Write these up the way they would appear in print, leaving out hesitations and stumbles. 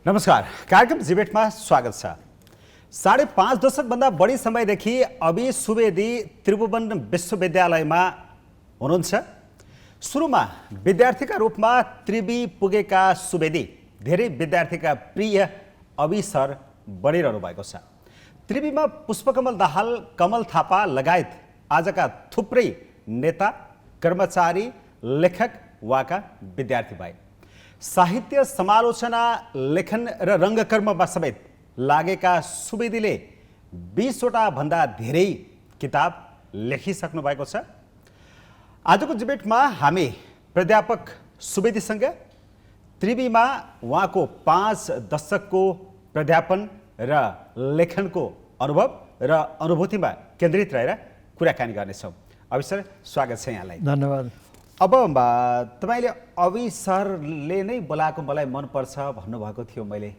नमस्कार, कार्यक्रम जिबेटमा स्वागत छ। 5.5 दशकभन्दा बढी समयदेखि अभि सुवेदी त्रिभुवन विश्वविद्यालयमा हुनुहुन्छ। सुरुमा विद्यार्थीका रूपमा त्रिवी पुगेका सुवेदी धेरै विद्यार्थीका प्रिय अभि सर बनिरहनु भएको छ। त्रिवीमा पुष्पकमल दाहाल, कमल थापा लगायत आजका थुप्रै नेता, कर्मचारी, लेखक वाका विद्यार्थी भए। साहित्य, समालोचना, लेखन र रङ्गकर्ममा समेत लागेका सुवेदीले 20वटा भन्दा धेरै किताब लेखिसक्नु भएको छ। आजको डिबेटमा हामी प्राध्यापक सुवेदीसँग त्रिवीमा उहाँको 5 दशकको प्राध्यापन र लेखनको अनुभव र अनुभूतिमा केन्द्रित रहेर कुराकानी गर्नेछौँ। अभि सर, स्वागत छ यहाँलाई। धन्यवाद। अब तपाईँले अभि सरले नै बोलाएको मलाई मनपर्छ भन्नुभएको थियो, मैले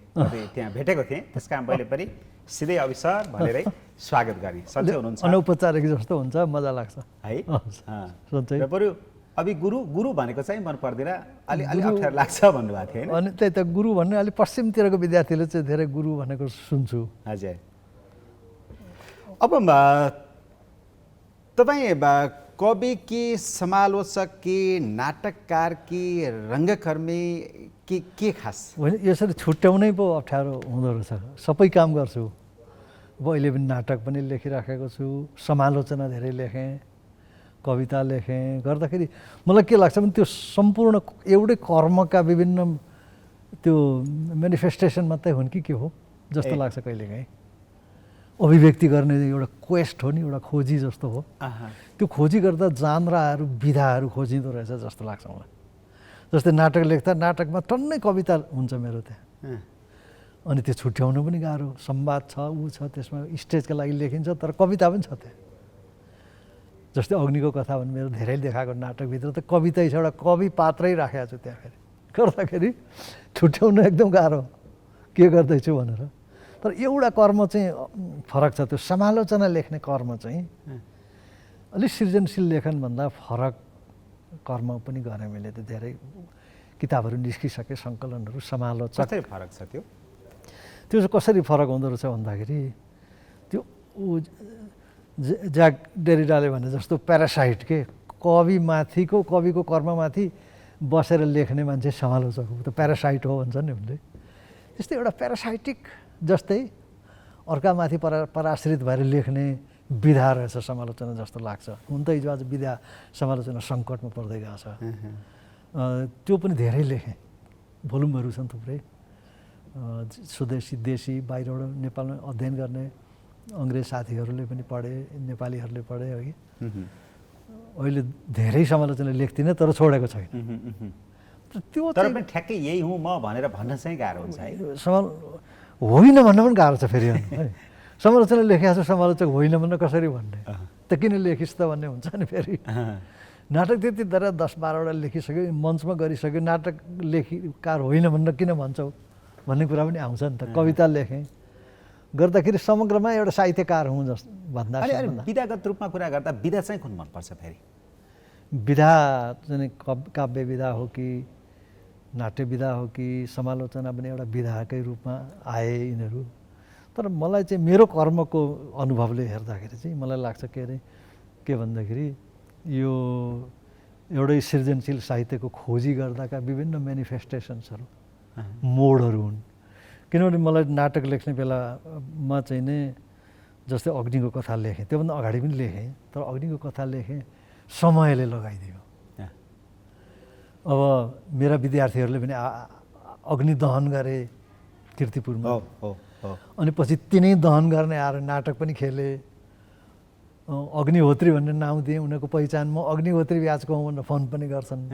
त्यहाँ भेटेको थिएँ। त्यस कारण मैले पनि सिधै अभि सर भनेरै स्वागत गरेँ। सन्चै हुनुहुन्छ? अनौपचारिक जस्तो हुन्छ, मजा लाग्छ है। सन्चै। र बरु अभि गुरु भनेको चाहिँ मन पर्दैन, अलि अप्ठ्यारो लाग्छ भन्नुभएको थियो। अनि त्यही त गुरु भन्ने अलि पश्चिमतिरको विद्यार्थीले चाहिँ धेरै गुरु भनेको सुन्छु। हजुर। अब तपाईँ कवि कि, समालोचक कि, नाटककार कि, रङ्गकर्मी कि के खास? होइन, यसरी छुट्याउनै पो अप्ठ्यारो हुँदो रहेछ। सबै काम गर्छु। अब अहिले पनि नाटक पनि लेखिराखेको छु, समालोचना धेरै लेखेँ, कविता लेखेँ। गर्दाखेरि मलाई के लाग्छ भने त्यो सम्पूर्ण एउटै कर्मका विभिन्न त्यो मेनिफेस्टेसन मात्रै हुन् कि के हो जस्तो लाग्छ कहिलेकाहीँ। अभिव्यक्ति गर्ने एउटा क्वेस्ट हो नि, एउटा खोजी जस्तो हो। त्यो खोजी गर्दा जानराहरू, विधाहरू खोजिँदो रहेछ जस्तो लाग्छ मलाई। जस्तै नाटक लेख्दा नाटकमा टन्नै कविता हुन्छ मेरो त्यहाँ, अनि त्यो छुट्याउनु पनि गाह्रो। संवाद छ, ऊ छ, त्यसमा स्टेजका लागि लेखिन्छ, तर कविता पनि छ त्यहाँ। जस्तै अग्निको कथा भने मेरो धेरै देखाएको नाटकभित्र त कविता छ, एउटा कवि पात्रै राखेको छु त्यहाँ। फेरि गर्दाखेरि छुट्याउनु एकदम गाह्रो के गर्दैछु भनेर। तर एउटा कर्म चाहिँ फरक छ, त्यो समालोचना लेख्ने कर्म चाहिँ अलिक सृजनशील लेखनभन्दा फरक कर्म पनि गरेँ मैले। त धेरै किताबहरू निस्किसके, सङ्कलनहरू, समालोचक। कसरी फरक छ त्यो? त्यो चाहिँ कसरी फरक हुँदो रहेछ भन्दाखेरि त्यो ज्याक डेरिडाले भने जस्तो प्यारासाइट के, कविको कर्ममाथि बसेर लेख्ने मान्छे समालोचक हो। त प्यारासाइट हो भन्छ नि उनले। त्यस्तै एउटा प्यारासाइटिक जस्तै अर्कामाथि पराश्रित भएर लेख्ने विधा रहेछ समालोचना जस्तो लाग्छ। हुन त हिजो आज विधा समालोचना सङ्कटमा पर्दै गएको छ। त्यो पनि धेरै लेखेँ, भोल्युमहरू छन् थुप्रै। स्वदेशी, देशी, बाहिरबाट नेपालमा अध्ययन गर्ने अङ्ग्रेज साथीहरूले पनि पढे, नेपालीहरूले पढे अघि। अहिले धेरै समालोचना लेख्दिनँ, तर छोडेको छैन। त्यो तर पनि ठ्याक्कै यही हुँ म भनेर भन्न चाहिँ गाह्रो हुन्छ है। होइन भन्न पनि गाह्रो छ फेरि। समालोचना लेखेको छ, समालोचक होइन भन्न कसरी भन्ने? त किन लेखिस् त भन्ने हुन्छ नि फेरि। नाटक त्यति तर 10-12वटा लेखिसक्यो, मञ्चमा गरिसक्यो, नाटक लेखिकार होइन भन्न किन भन्छौ भन्ने कुरा पनि आउँछ नि त। कविता लेखेँ गर्दाखेरि समग्रमा एउटा साहित्यकार हुँ जस्तो भन्दा। विधागत रूपमा कुरा गर्दा विधा चाहिँ कुन मनपर्छ फेरि? विधा चाहिँ काव्य विधा हो कि, नाट्य विधा हो कि, समालोचना पनि एउटा विधाकै रूपमा आए यिनीहरू। तर मलाई चाहिँ मेरो कर्मको अनुभवले हेर्दाखेरि चाहिँ मलाई लाग्छ के भन्दाखेरि यो एउटै सृजनशील साहित्यको खोजी गर्दाका विभिन्न मेनिफेस्टेसन्सहरू, मोडहरू हुन्। किनभने मलाई नाटक लेख्ने बेलामा चाहिँ नै जस्तै अग्निको कथा लेखेँ, त्योभन्दा अगाडि पनि लेखेँ, तर अग्निको कथा लेखेँ समयले लगाइदियो। अब मेरा विद्यार्थीहरूले पनि अग्नि दहन गरे किर्तिपुरमा, अनि पछि तिनै दहन गर्ने आएर नाटक पनि खेले। अग्निहोत्री भन्ने नाउँ दिएँ, उनीहरूको पहिचान म अग्निहोत्री ब्याजको हुँ भनेर फोन पनि गर्छन्।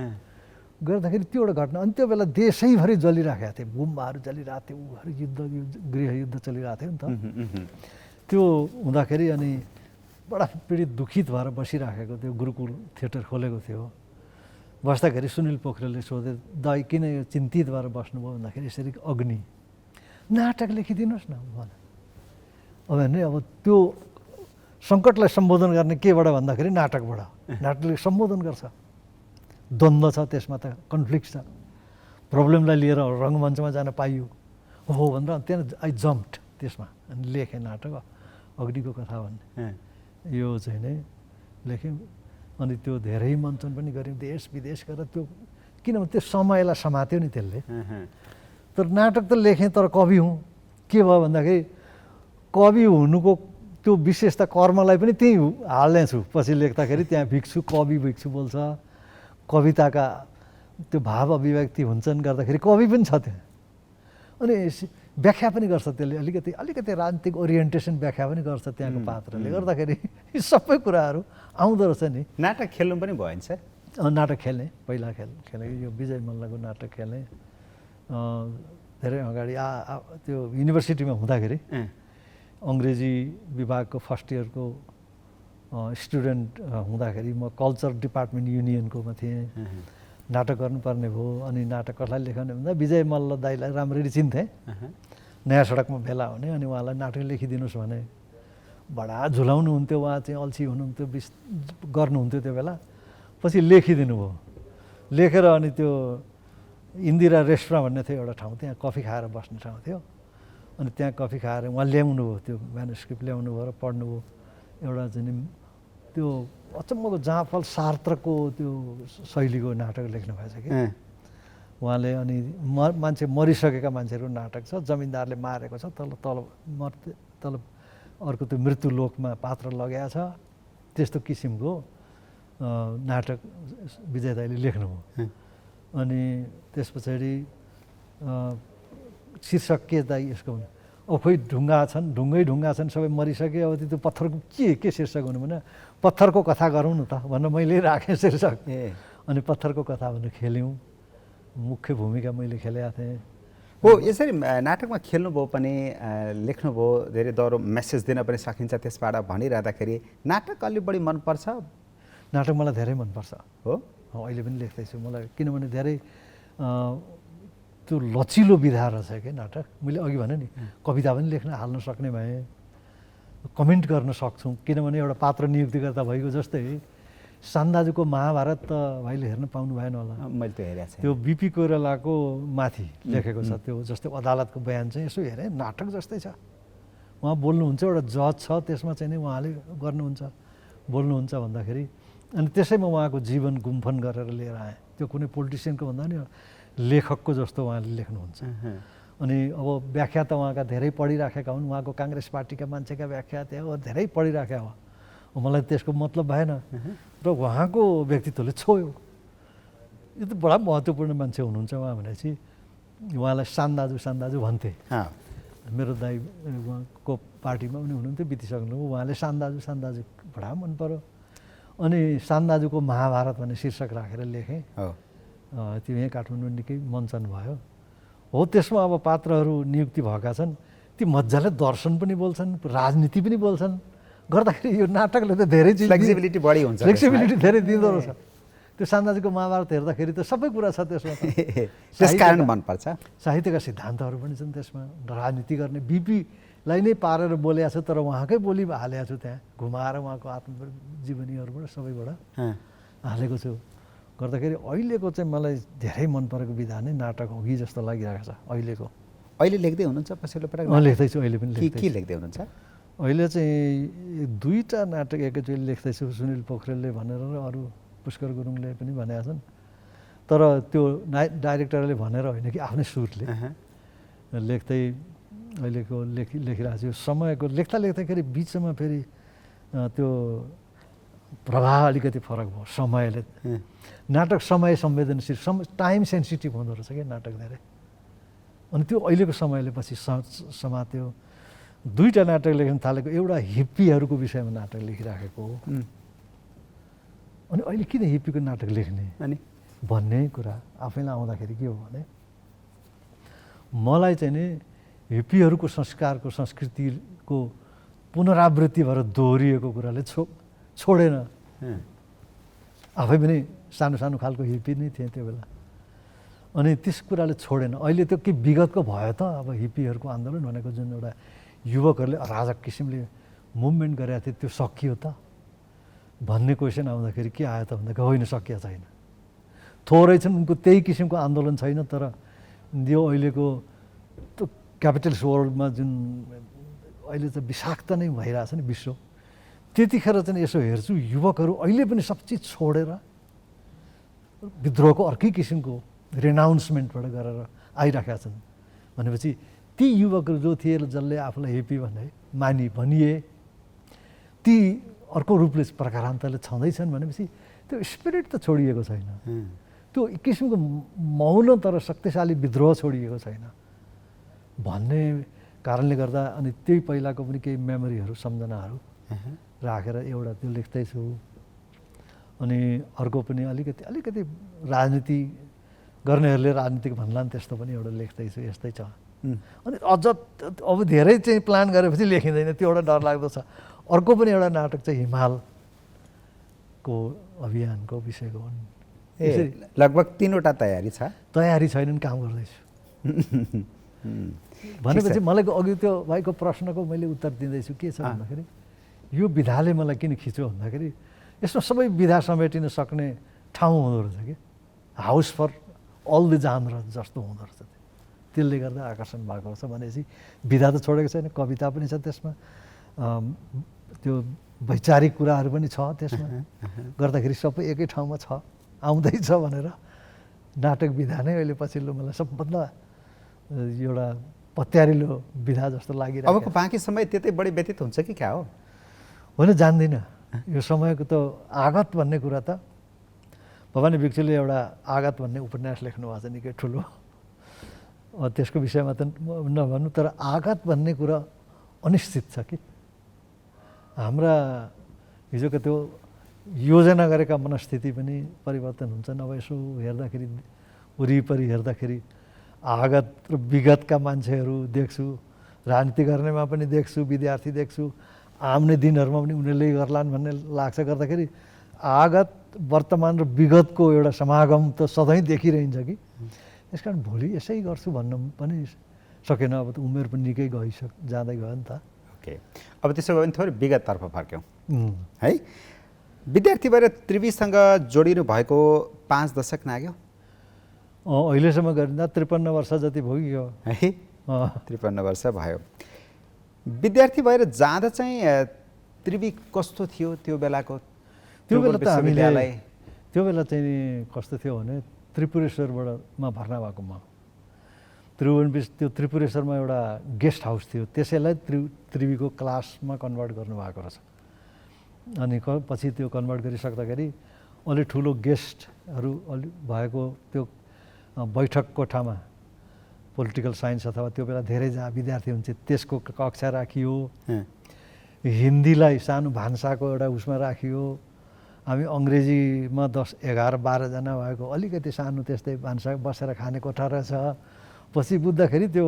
गर्दाखेरि त्यो एउटा घटना। अनि त्यो बेला देशैभरि जलिराखेका थिए, बुम्बाहरू जलिरहेको थियो, ऊहरू गृहयुद्ध चलिरहेको थियो नि त। त्यो हुँदाखेरि अनि बडा पीडित, दुखित भएर बसिराखेको थियो। गुरुकुल थिएटर खोलेको थियो। बस्दाखेरि सुनिल पोखरेलले सोधे, दाइ किन यो चिन्तित भएर बस्नुभयो भन्दाखेरि यसरी अग्नि नाटक लेखिदिनुहोस् न भने। अब त्यो सङ्कटलाई सम्बोधन गर्ने केबाट भन्दाखेरि नाटकबाट। नाटकले सम्बोधन गर्छ, द्वन्द्व छ त्यसमा, त कन्फ्लिक्ट छ। प्रब्लमलाई लिएर रङ्गमञ्चमा जान पाइयो, हो भनेर त्यहाँ आई जम्प्ड त्यसमा अनि लेखेँ नाटक अग्निको कथा भन्ने यो चाहिँ नै लेख्यौँ अनि त्यो धेरै मञ्चन पनि गऱ्यौँ देश विदेश गरेर त्यो किनभने त्यो समयलाई समात्यो नि त्यसले तर नाटक त लेखेँ तर कवि हुँ के भयो भन्दाखेरि कवि हुनुको त्यो विशेषता कर्मलाई पनि त्यहीँ हाल्ने छु पछि लेख्दाखेरि त्यहाँ भिक्छु कवि भिक्छु बोल्छ कविताका त्यो भाव अभिव्यक्ति हुन्छन् गर्दाखेरि कवि पनि छ त्यहाँ अनि व्याख्या पनि गर्छ त्यसले अलिकति राजनीतिक ओरिएन्टेसन व्याख्या पनि गर्छ त्यहाँको पात्रले गर्दाखेरि यी सबै कुराहरू आउँदो रहेछ नि नाटक खेल्नु पनि भयो सर नाटक खेल्ने पहिला खेलेँ यो विजय मल्लको नाटक खेलेँ धेरै अगाडि त्यो युनिभर्सिटीमा हुँदाखेरि अङ्ग्रेजी विभागको फर्स्ट इयरको स्टुडेन्ट हुँदाखेरि म कल्चर डिपार्टमेन्ट युनियनकोमा थिएँ नाटक गर्नुपर्ने भयो अनि नाटक कसलाई लेखाउने भन्दा विजय मल्ल दाईलाई राम्ररी चिन्थेँ नयाँ सडकमा भेला हुने अनि उहाँलाई नाटक लेखिदिनुहोस् भने बडा झुलाउनुहुन्थ्यो उहाँ चाहिँ अल्छी हुनुहुन्थ्यो गर्नुहुन्थ्यो त्यो बेला पछि लेखिदिनु भयो लेखेर अनि त्यो इन्दिरा रेस्टुरेन्ट भन्ने थियो एउटा ठाउँ त्यहाँ कफी खाएर बस्ने ठाउँ थियो अनि त्यहाँ कफी खाएर उहाँ ल्याउनु भयो त्यो म्यानुस्क्रिप्ट ल्याउनु भयो र पढ्नुभयो एउटा चाहिँ त्यो अचम्मको जाँफल सार्त्रको त्यो शैलीको नाटक लेख्नु भएछ कि उहाँले अनि मान्छे मरिसकेका मान्छेहरूको नाटक छ जमिनदारले मारेको छ तल अर्को त्यो मृत्यु लोकमा पात्र लगाएको छ त्यस्तो किसिमको नाटक विजय दाईले लेख्नुभयो अनि त्यस पछाडि शीर्षक के दाई यसको खोइ ढुङ्गा छन् सबै मरिसके अब त्यो पत्थरको के शीर्षक हुनु भने पत्थरको कथा गरौँ न त भनेर मैले राखेँ शीर्षक अनि पत्थरको कथा भनेर खेल्यौँ मुख्य भूमिका मैले खेलेका थिएँ हो यसरी नाटकमा खेल्नुभयो पनि लेख्नुभयो धेरै दह्रो मेसेज दिन पनि सकिन्छ त्यसबाट भनिरहँदाखेरि नाटक अलि बढी मनपर्छ नाटक मलाई धेरै मनपर्छ हो अहिले पनि लेख्दैछु मलाई किनभने धेरै त्यो लचिलो विधा रहेछ कि नाटक मैले अघि भने नि कविता पनि लेख्न हाल्न सक्ने भएँ कमेन्ट गर्न सक्छौँ किनभने एउटा पात्र नियुक्ति गर्दा भएको जस्तै सान्दाजुको महाभारत त भाइले हेर्न पाउनु भएन होला मैले त हेरेको छु त्यो बिपी कोइरालाको माथि लेखेको छ त्यो जस्तै अदालतको बयान चाहिँ यसो हेरेँ नाटक जस्तै छ उहाँ बोल्नुहुन्छ एउटा जज छ त्यसमा चाहिँ नि उहाँले गर्नुहुन्छ बोल्नुहुन्छ भन्दाखेरि अनि त्यसैमा उहाँको जीवन गुम्फन गरेर लिएर आएँ त्यो कुनै पोलिटिसियनको भन्दा नि लेखकको जस्तो उहाँले लेख्नुहुन्छ अनि अब व्याख्या त उहाँका धेरै पढिराखेका हुन् उहाँको काङ्ग्रेस पार्टीका मान्छेका व्याख्या त्यहाँ धेरै पढिराखेका हो मलाई त्यसको मतलब भएन र उहाँको व्यक्तित्वले छोयो यो त बडा महत्त्वपूर्ण मान्छे हुनुहुन्छ उहाँ भनेपछि उहाँलाई सान्दाजु भन्थे मेरो दाइ उहाँको पार्टीमा पनि हुनुहुन्थ्यो बितिसक्नु उहाँले सान्दाजु बडा मन पर्यो अनि सान्दाजुको महाभारत भन्ने शीर्षक राखेर लेखेँ त्यो यहीँ काठमाडौँ निकै मञ्चन भयो हो त्यसमा अब पात्रहरू नियुक्ति भएका छन् ती मजाले दर्शन पनि बोल्छन् राजनीति पनि बोल्छन् गर्दाखेरि यो नाटकले त धेरै चिज फ्लेक्सिबिलिटी बढी हुन्छ फ्लेक्सिबिलिटी धेरै दिँदो रहेछ त्यो सान्दाजुको महाभारत हेर्दाखेरि त सबै कुरा छ त्यसमा त्यसकारण मनपर्छ साहित्यका सिद्धान्तहरू पनि छन् त्यसमा राजनीति गर्ने बिपीलाई नै पारेर बोलेको छु तर उहाँकै बोली हालेको छु त्यहाँ घुमाएर उहाँको आत्मजीवनीहरूबाट सबैबाट हालेको छु गर्दाखेरि अहिलेको चाहिँ मलाई धेरै मन परेको विधा नै नाटक हो कि जस्तो लागिरहेको छ अहिलेको अहिले लेख्दै हुनुहुन्छ पछिल्लो पटक लेख्दैछु अहिले पनि के लेख्दै हुनुहुन्छ अहिले चाहिँ दुईवटा नाटक एकैचोटि लेख्दैछु सुनिल पोखरेलले भनेर र अरू पुष्कर गुरुङले पनि भनेका छन् तर त्यो डाइरेक्टरले भनेर होइन कि आफ्नै सुरले लेख्दै अहिलेको लेखिरहेको छु समयको लेख्दाखेरि बिचमा फेरि त्यो प्रभाव अलिकति फरक भयो समयले नाटक समय संवेदनशील टाइम सेन्सिटिभ हुँदो रहेछ क्या नाटक धेरै अनि त्यो अहिलेको समयले पछि समात्यो दुईवटा नाटक लेख्न थालेको एउटा हिप्पीहरूको विषयमा नाटक लेखिराखेको हो अनि अहिले किन हिप्पीको नाटक लेख्ने अनि भन्ने कुरा आफैलाई आउँदाखेरि के हो भने मलाई चाहिँ नि हिप्पीहरूको संस्कारको संस्कृतिको पुनरावृत्ति भएर दोहोरिएको कुराले छोडेन आफै पनि सानो खालको हिप्पी नै थिएँ त्यो बेला अनि त्यस कुराले छोडेन अहिले त्यो के विगतको भयो त अब हिप्पीहरूको आन्दोलन भनेको जुन एउटा युवकहरूले अराजक किसिमले मुभमेन्ट गरेका थिए त्यो सकियो त भन्ने क्वेसन आउँदाखेरि के आयो त भन्दाखेरि होइन सकिया छैन थोरै छन् उनको त्यही किसिमको आन्दोलन छैन तर यो अहिलेको क्यापिटलिस्ट वर्ल्डमा जुन अहिले त विषाक्त नै भइरहेछ नि विश्व, त्यतिखेर चाहिँ यसो हेर्छु युवकहरू अहिले पनि सब चिज छोडेर विद्रोहको अर्कै किसिमको रेनाउन्समेन्टबाट गरेर आइरहेका छन् भनेपछि ती युवकहरू जो थिए जसले आफूलाई हेपी भनिए ती अर्को रूपले प्रकारान्तरले छँदैछन् भनेपछि त्यो स्पिरिट त छोडिएको छैन। त्यो एक किसिमको मौन तर शक्तिशाली विद्रोह छोडिएको छैन भन्ने कारणले गर्दा अनि त्यही पहिलाको पनि केही मेमोरीहरू सम्झनाहरू राखेर एउटा त्यो लेख्दैछु। अनि अर्को पनि अलिकति राजनीति गर्नेहरूले राजनीतिक भन्ला नि त्यस्तो पनि एउटा लेख्दैछु, यस्तै छ। अनि अझ अब धेरै चाहिँ प्लान गरेपछि लेखिँदैन, त्यो एउटा डरलाग्दो छ। अर्को पनि एउटा नाटक चाहिँ हिमालको अभियानको विषयको लगभग 3वटा तयारी छैनन्, काम गर्दैछु भनेपछि मलाई अघि त्यो भाइको प्रश्नको मैले उत्तर दिँदैछु के छ भन्दाखेरि यो विधाले मलाई किन खिच्यो भन्दाखेरि यसमा सबै विधा समेटिन सक्ने ठाउँ हुँदो रहेछ कि हाउस फर अल द जानर जस्तो हुँदो रहेछ। त्यसले गर्दा आकर्षण भएको छ भनेपछि विधा त छोडेको छैन, कविता पनि छ त्यसमा, त्यो वैचारिक कुराहरू पनि छ त्यसमा, गर्दाखेरि सबै एकै ठाउँमा छ आउँदैछ भनेर नाटक विधा नै अहिले पछिल्लो मलाई सबभन्दा एउटा पत्यारिलो विधा जस्तो लागिरहेको। अबको बाँकी समय त्यतै बढी व्यतीत हुन्छ कि क्या हो? होइन, जान्दिनँ। यो समयको त आगत भन्ने कुरा त भवानी भिक्षुले एउटा आगत भन्ने उपन्यास लेख्नु भएको छ निकै ठुलो, त्यसको विषयमा त नभन्नु, तर आगत भन्ने कुरा अनिश्चित छ कि हाम्रा हिजोको त्यो योजना गरेका मनस्थिति पनि परिवर्तन हुन्छ। नभए यसो हेर्दाखेरि वरिपरि हेर्दाखेरि आगत र विगतका मान्छेहरू देख्छु, राजनीति गर्नेमा पनि देख्छु, विद्यार्थी देख्छु, आउने दिनहरूमा पनि उनीहरूले गर्लान् भन्ने लाग्छ। गर्दाखेरि आगत वर्तमान र विगतको एउटा समागम त सधैँ देखिरहन्छ कि त्यस कारण भोलि यसै गर्छु भन्न पनि सकेन। अब त उमेर पनि निकै जाँदै गयो नि त। ओके, अब त्यसो भयो भने थोरै विगततर्फ फर्क्यौँ है। विद्यार्थी भएर त्रिवीसँग जोडिनु भएको 5 दशक नाग्यो अहिलेसम्म गरिँदा 53 वर्ष जति भइगयो है। 53 वर्ष भयो। विद्यार्थी भएर जाँदा चाहिँ त्रिवी कस्तो थियो त्यो बेलाको? त्यो बेला त त्यो बेला चाहिँ कस्तो थियो भने त्रिपुरेश्वरमा भर्ना भएको म त्यो त्रिपुरेश्वरमा एउटा गेस्ट हाउस थियो, त्यसैलाई त्रिवीको क्लासमा कन्भर्ट गर्नुभएको रहेछ। अनि पछि त्यो कन्भर्ट गरिसक्दाखेरि अलि ठुलो गेस्टहरू अलि भएको त्यो बैठक कोठामा पोलिटिकल साइन्स अथवा त्यो बेला धेरै जहाँ विद्यार्थी हुन्छ त्यसको कक्षा राखियो। हिन्दीलाई सानो भान्साको एउटा उसमा राखियो। हामी अङ्ग्रेजीमा 10, 11, 12 जना भएको अलिकति सानो त्यस्तै भान्सा बसेर खाने कोठा रहेछ। पछि बुझ्दाखेरि त्यो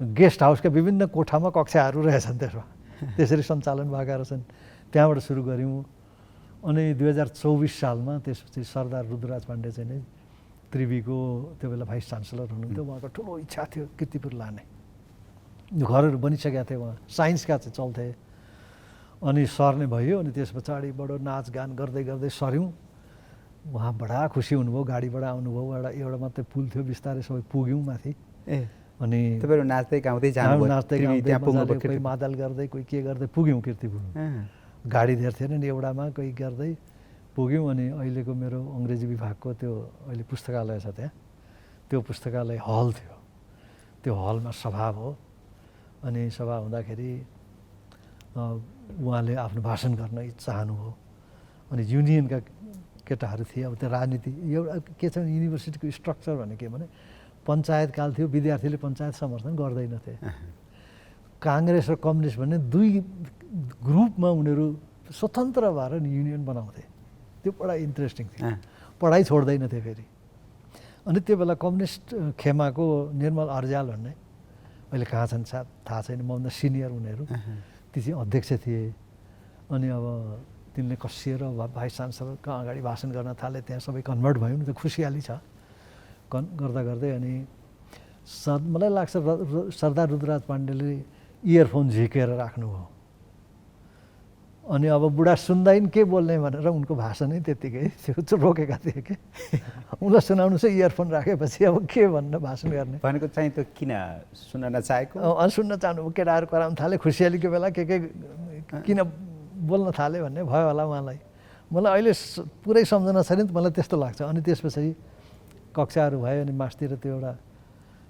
गेस्ट हाउसका विभिन्न कोठामा कक्षाहरू रहेछन्, त्यसमा त्यसरी सञ्चालन भएका रहेछन्। त्यहाँबाट सुरु गऱ्यौँ। अनि 2024 सालमा त्यसपछि सरदार रुद्रराज पाण्डे चाहिँ नै त्रिवीको त्यो बेला भाइस चान्सलर हुनुहुन्थ्यो। उहाँको ठुलो इच्छा थियो कीर्तिपुर लाने, घरहरू बनिसकेका थिए, उहाँ साइन्सका चाहिँ चल्थे। अनि सर्ने भयो। अनि त्यस पछाडि बडो नाचगान गर्दै गर्दै सर्यौँ। उहाँ बडा खुसी हुनुभयो, गाडीबाट आउनुभयो। एउटा मात्रै पुल थियो, बिस्तारै सबै पुग्यौँ माथि। अनि तपाईँहरू नाच्दै गाउँदै कोही मादल गर्दै कोही के गर्दै पुग्यौँ कीर्तिपुर। गाडी धेर थिएन नि, एउटामा कोही गर्दै पुग्यौँ। अनि अहिलेको मेरो अङ्ग्रेजी विभागको त्यो अहिले पुस्तकालय छ, त्यहाँ त्यो पुस्तकालय हल थियो। त्यो हलमा सभा भयो। अनि सभा हुँदाखेरि उहाँले आफ्नो भाषण गर्न चाहनुभयो। अनि युनियनका केटाहरू थिए। अब त्यो राजनीति एउटा के छ युनिभर्सिटीको स्ट्रक्चर भनेको भने पञ्चायतकाल थियो, विद्यार्थीले पञ्चायत समर्थन गर्दैनथे। काङ्ग्रेस र कम्युनिस्ट भन्ने दुई ग्रुपमा उनीहरू स्वतन्त्र भएर युनियन बनाउँथे। त्यो बडा इन्ट्रेस्टिङ थियो। पढाइ छोड्दैनथे फेरि। अनि त्यो बेला कम्युनिस्ट खेमाको निर्मल अर्जाल भन्ने, अहिले कहाँ छन् थाहा छैन, मभन्दा सिनियर उनीहरू, ती चाहिँ अध्यक्ष थिए। अनि अब तिनले कसिएर भाइस चान्सलरको अगाडि भाषण गर्न थाले। त्यहाँ सबै कन्भर्ट भयौँ। त खुसियाली छ गर्दा गर्दै। अनि मलाई लाग्छ सरदार रुद्रराज पाण्डेले इयरफोन झिकेर राख्नुभयो। अनि अब बुढा सुन्दैन के बोल्ने भनेर उनको भाषणै त्यत्तिकै त्यो रोकेका थिए कि उनलाई सुनाउनु चाहिँ इयरफोन राखेपछि अब के भन्न भाषण गर्ने भनेको चाहिँ त्यो किन सुन्न नचाहेको अनि सुन्न चाहनु केटाहरू कराउनु थाले खुसियालीको बेला के किन बोल्न थाले भन्ने भयो होला उहाँलाई मलाई अहिले पुरै सम्झना छैन त मलाई त्यस्तो लाग्छ अनि त्यसपछि कक्षाहरू भयो अनि मास्तिर त्यो एउटा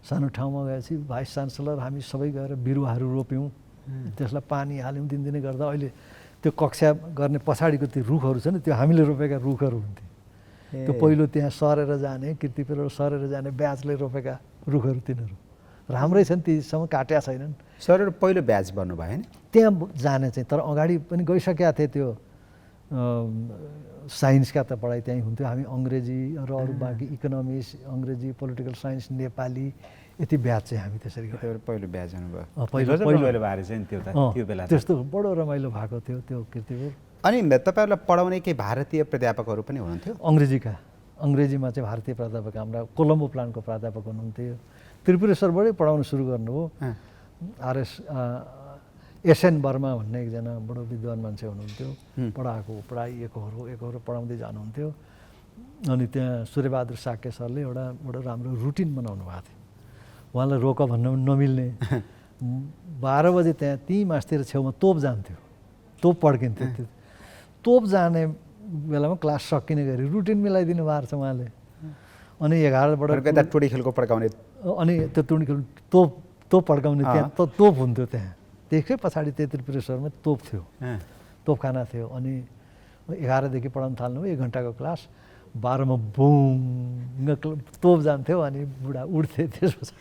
सानो ठाउँमा गएपछि भाइस चान्सलर हामी सबै गएर बिरुवाहरू रोप्यौँ त्यसलाई पानी हाल्यौँ दिनदिनै गर्दा अहिले त्यो कक्षा गर्ने पछाडिको त्यो रुखहरू छ नि त्यो हामीले रोपेका रुखहरू हुन्थे त्यो पहिलो त्यहाँ सरेर जाने किर्तिपुर सरेर जाने ब्याजले रोपेका रुखहरू तिनीहरू राम्रै छन् तीसम्म काट्या छैनन् सर पहिलो ब्याज बन्नु भयो नि त्यहाँ जाने चाहिँ तर अगाडि पनि गइसकेका थिए त्यो साइन्सका त पढाइ त्यहीँ हुन्थ्यो हामी अङ्ग्रेजी र अरू बाँकी इकोनोमिक्स अङ्ग्रेजी पोलिटिकल साइन्स नेपाली यति ब्याज चाहिँ हामी त्यसरी गऱ्यौँ पहिलो ब्याज हुनुभयो पहिलो भएको चाहिँ त्यो बेला त्यस्तो बडो रमाइलो भएको थियो त्यो किर्तिपुर अनि तपाईँहरूलाई पढाउने केही भारतीय प्राध्यापकहरू पनि हुनुहुन्थ्यो अङ्ग्रेजीमा चाहिँ भारतीय प्राध्यापक हाम्रा कोलम्बो प्लान्टको प्राध्यापक हुनुहुन्थ्यो त्रिपुरेश्वरबाटै पढाउन सुरु गर्नुभयो एसएन वर्मा भन्ने एकजना बडो विद्वान मान्छे हुनुहुन्थ्यो पढाएको एकहोरो पढाउँदै जानुहुन्थ्यो अनि त्यहाँ सूर्यबहादुर साके सरले एउटा बडो राम्रो रुटिन बनाउनु भएको थियो उहाँलाई रोक भन्न नमिल्ने 12 बजे त्यहाँ त्यहीँ मास्तिर छेउमा तोप जान्थ्यो तोप पड्किन्थ्यो त्यो तोप जाने बेलामा क्लास सकिने गरी रुटिन मिलाइदिनु भएको छ उहाँले अनि 11बाट टोडी खेलको पड्काउने अनि त्यो टोडी खेल तोप पड्काउने त्यहाँ तोप हुन्थ्यो त्यहाँ त्यसकै पछाडि त्यो त्रिपुरेश्वरमा तोप थियो तोपखाना थियो अनि 11 देखि पढाउन थाल्नु 1 घन्टाको क्लास 12 मा बुङ तोप जान्थ्यो अनि बुढा उठ्थे त्यसपछि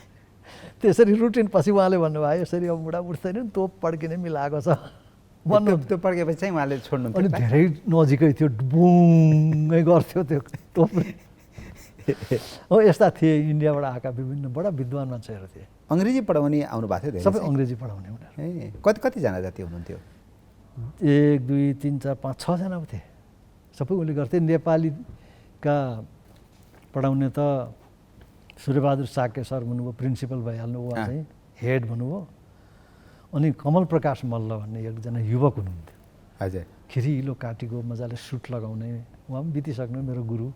त्यसरी रुटिन पछि उहाँले भन्नुभयो यसरी अब बुढा उठ्दैन तोप पड्किने मिलाएको छ भन्नु त्यो पड्केपछि चाहिँ उहाँले छोड्नु अनि धेरै नजिकै थियो बुङै गर्थ्यो त्यो तोप हो यस्ता थिए इन्डियाबाट आएका विभिन्न बडा विद्वान मान्छेहरू थिए अङ्ग्रेजी पढाउने आउनु भएको थियो सबै अङ्ग्रेजी पढाउने उनीहरू कतिजना जति हुनुहुन्थ्यो 1 2 3 4 5 6 जना थिए सबै उसले गर्थे नेपालीका पढाउने त सूर्यबहादुर साके सर भन्नुभयो प्रिन्सिपल भइहाल्नु उहाँ चाहिँ हेड भन्नुभयो अनि कमल प्रकाश मल्ल भन्ने एकजना युवक हुनुहुन्थ्यो हजुर खिरिलो काटीको मजाले सुट लगाउने उहाँ पनि बितिसक्नु मेरो गुरु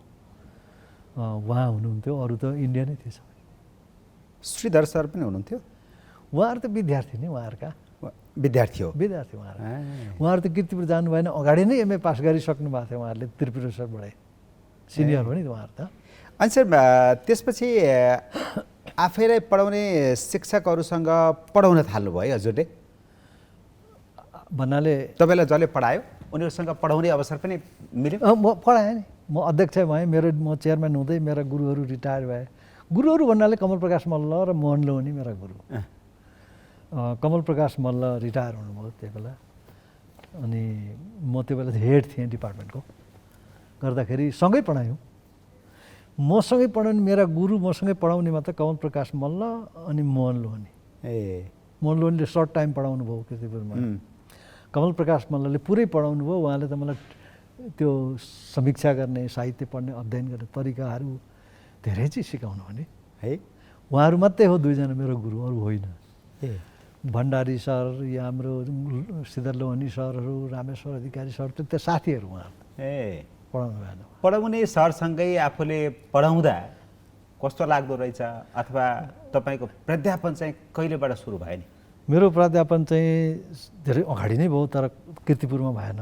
उहाँ हुनुहुन्थ्यो अरू त इन्डिया नै थिए सबै श्रीधर सर पनि हुनुहुन्थ्यो उहाँहरू त विद्यार्थी नै उहाँहरूका विद्यार्थी उहाँहरू त किर्तिपुर जानु भएन अगाडि नै एमए पास गरिसक्नु भएको थियो उहाँहरूले त्रिपुरेश्वरबाटै सिनियर हो नि उहाँहरू त अनि सर त्यसपछि आफैलाई पढाउने शिक्षकहरूसँग पढाउन थाल्नुभयो हजुरले भन्नाले तपाईँलाई जसले पढायो उनीहरूसँग पढाउने अवसर पनि मिल्यो म पढाएँ नि म अध्यक्ष भएँ म चेयरम्यान हुँदै मेरा गुरुहरू रिटायर भए गुरुहरू भन्नाले कमल प्रकाश मल्ल र मोहन लोहनी मेरा गुरु कमल प्रकाश मल्ल रिटायर हुनुभयो त्यो बेला अनि म त्यो बेला हेड थिएँ डिपार्टमेन्टको गर्दाखेरि सँगै पढायौँ मसँगै पढाउने मेरा गुरु मसँगै पढाउनेमा त कमल प्रकाश मल्ल अनि मोहन लोहनी मोहन लोहनीले सर्ट टाइम पढाउनु भयो किर्तिपुरमा कमल प्रकाश मल्लले पुरै पढाउनु भयो उहाँले त मलाई त्यो समीक्षा गर्ने साहित्य पढ्ने अध्ययन गर्ने तरिकाहरू धेरै चाहिँ सिकाउनु भने है उहाँहरू मात्रै हो 2 जना मेरो गुरु अरू होइन भण्डारी सर या हाम्रो श्रीधर लोहनी सरहरू रामेश्वर अधिकारी सर त्यो साथीहरू उहाँहरू पढाउनु भएन पढाउने सरसँगै आफूले पढाउँदा कस्तो लाग्दो रहेछ अथवा तपाईँको प्राध्यापन चाहिँ कहिलेबाट सुरु भयो नि मेरो प्राध्यापन चाहिँ धेरै अगाडि नै भयो तर किर्तिपुरमा भएन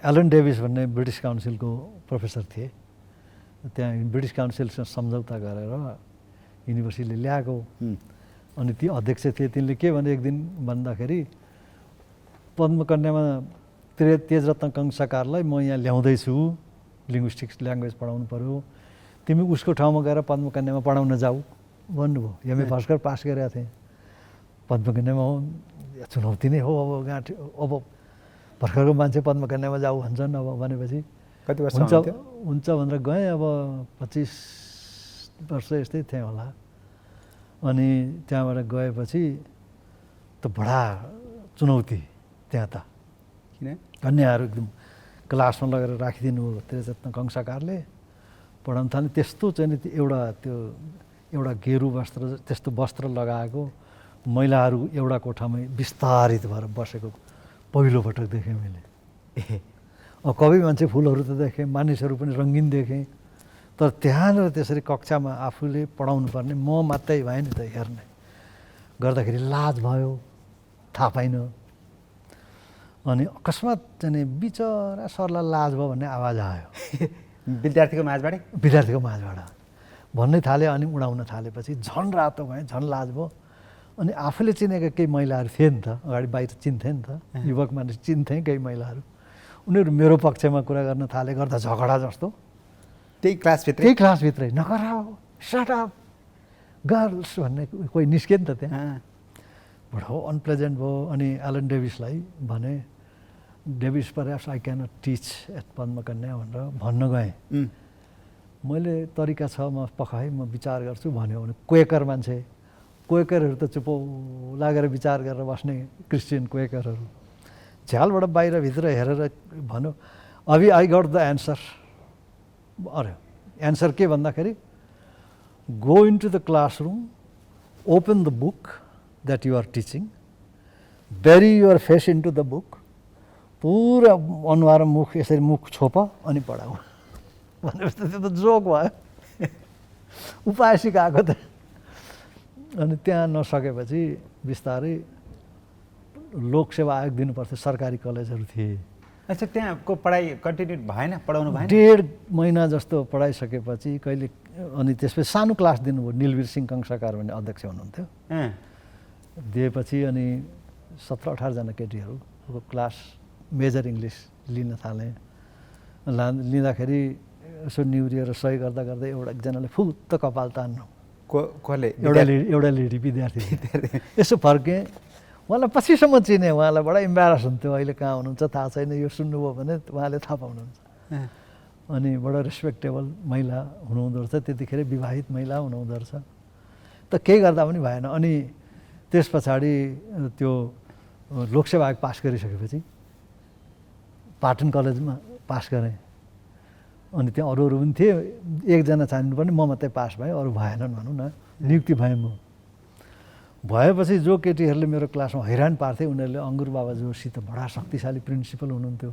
एलन डेभिस भन्ने ब्रिटिस काउन्सिलको प्रोफेसर थिए त्यहाँ ब्रिटिस काउन्सिलसँग सम्झौता गरेर युनिभर्सिटीले ल्याएको अनि ती अध्यक्ष थिए तिनले के भने एक दिन भन्दाखेरि पद्मकन्यामा तेजरत्न कंसाकारलाई म यहाँ ल्याउँदैछु लिङ्ग्विस्टिक्स ल्याङ्ग्वेज पढाउनु पऱ्यो तिमी उसको ठाउँमा गएर पद्मकन्यामा पढाउन जाऊ भन्नुभयो एमए भर्खर पास गरेका थिएँ पद्मकन्यामा चुनौती नै हो अब गाँठ अब भर्खरको मान्छे पद्मकन्यामा जाऊ भन्छन् अब भनेपछि कति वर्ष हुन्छ भनेर गएँ अब 25 वर्ष यस्तै थिएँ होला अनि त्यहाँबाट गएपछि त बडा चुनौती त्यहाँ त किन कन्याहरू एकदम क्लासमा लगेर राखिदिनु हो तेजरत्न कंसाकारले पढाउन थाल्ने त्यस्तो चाहिँ एउटा गेरु वस्त्र त्यस्तो वस्त्र लगाएको महिलाहरू एउटा कोठामै विस्तारित भएर बसेको पहिलोपटक देखेँ मैले। कवि मान्छे फुलहरू त देखेँ, मानिसहरू पनि रङ्गिन देखेँ, तर त्यहाँनिर त्यसरी कक्षामा आफूले पढाउनु पर्ने म मात्रै भएँ नि त हेर्ने, गर्दाखेरि लाज भयो, थाहा पाइनँ। अनि अकस्मात चाहिँ बिचरा सरलाई लाज भयो भन्ने आवाज आयो विद्यार्थीको माझबाट विद्यार्थीको माझबाट भन्नै थाले। अनि उडाउन थालेपछि झन् रातो भएँ, झन् लाज भयो। अनि आफूले चिनेका केही महिलाहरू थिए नि त, अगाडि बाहिर चिन्थे नि त, युवक मानिस चिन्थे केही महिलाहरू, उनीहरू मेरो पक्षमा कुरा गर्न थाले, गर्दा झगडा जस्तो। त्यही क्लासभित्र त्यही क्लासभित्रै नगराओ, सट अप, गर्ल्स भन्ने कोही निस्क्यो नि त त्यहाँ। बडो अनप्लेजेन्ट भयो। अनि एलन डेभिसलाई भने, Davis perhaps I cannot teach at Padmakanya भनेर भन्न गएँ। मैले तरिका छ, म पखाइ म विचार गर्छु भन्यो भने क्वेकर मान्छे, क्वेकरहरू त चुपो लागेर विचार गरेर बस्ने क्रिस्चियन क्वेकरहरू झ्यालबाट बाहिरभित्र हेरेर भन्यो, अभि आई गट द एन्सर। अरे एन्सर के भन्दाखेरि, go into the classroom, open the book that you are teaching, bury your face into the book, पुरा अनुहार मुख यसरी मुख छोप अनि पढाऊ भनेपछि त्यो त जोक भयो। उपाय सिकाएको त। अनि त्यहाँ नसकेपछि बिस्तारै लोकसेवा आयोग दिनुपर्थ्यो, सरकारी कलेजहरू थिए। अच्छा, त्यहाँको पढाइ कन्टिन्यू भएन, पढाउनु भएन? 1.5 महिना जस्तो पढाइसकेपछि कहिले, अनि त्यसपछि सानो क्लास दिनुभयो, निलवीर सिंह कंसाकार भन्ने अध्यक्ष हुनुहुन्थ्यो, दिएपछि अनि 17-18 जना केटीहरूको क्लास मेजर इङ्ग्लिस लिन थालेँ। लिँदाखेरि यसो निहुरिएर सही गर्दा गर्दै एकजनाले फुत्त कपाल तान्नु, कसले? एउटा लेडी विद्यार्थी। यसो फर्केँ, उहाँलाई पछिसम्म चिने, उहाँलाई बडा इम्बारस हुन्थ्यो, अहिले कहाँ हुनुहुन्छ थाहा छैन, यो सुन्नुभयो भने उहाँले थाहा पाउनुहुन्छ। अनि बडा रेस्पेक्टेबल महिला हुनुहुँदो रहेछ, त्यतिखेर विवाहित महिला हुनुहुँदो रहेछ। त केही गर्दा पनि भएन। अनि त्यस पछाडि त्यो लोकसेवा आयोग पास गरिसकेपछि पाटन कलेजमा पास गरेँ। अनि त्यहाँ अरू पनि थिए, एकजना छान्नुपर्ने, म मात्रै पास भएँ, अरू भएनन् भनौँ न, नियुक्ति भएँ म। भएपछि जो केटीहरूले मेरो क्लासमा हैरान पार्थे, उनीहरूले अङ्गुर बाबा जोशी त बडा शक्तिशाली प्रिन्सिपल हुनुहुन्थ्यो,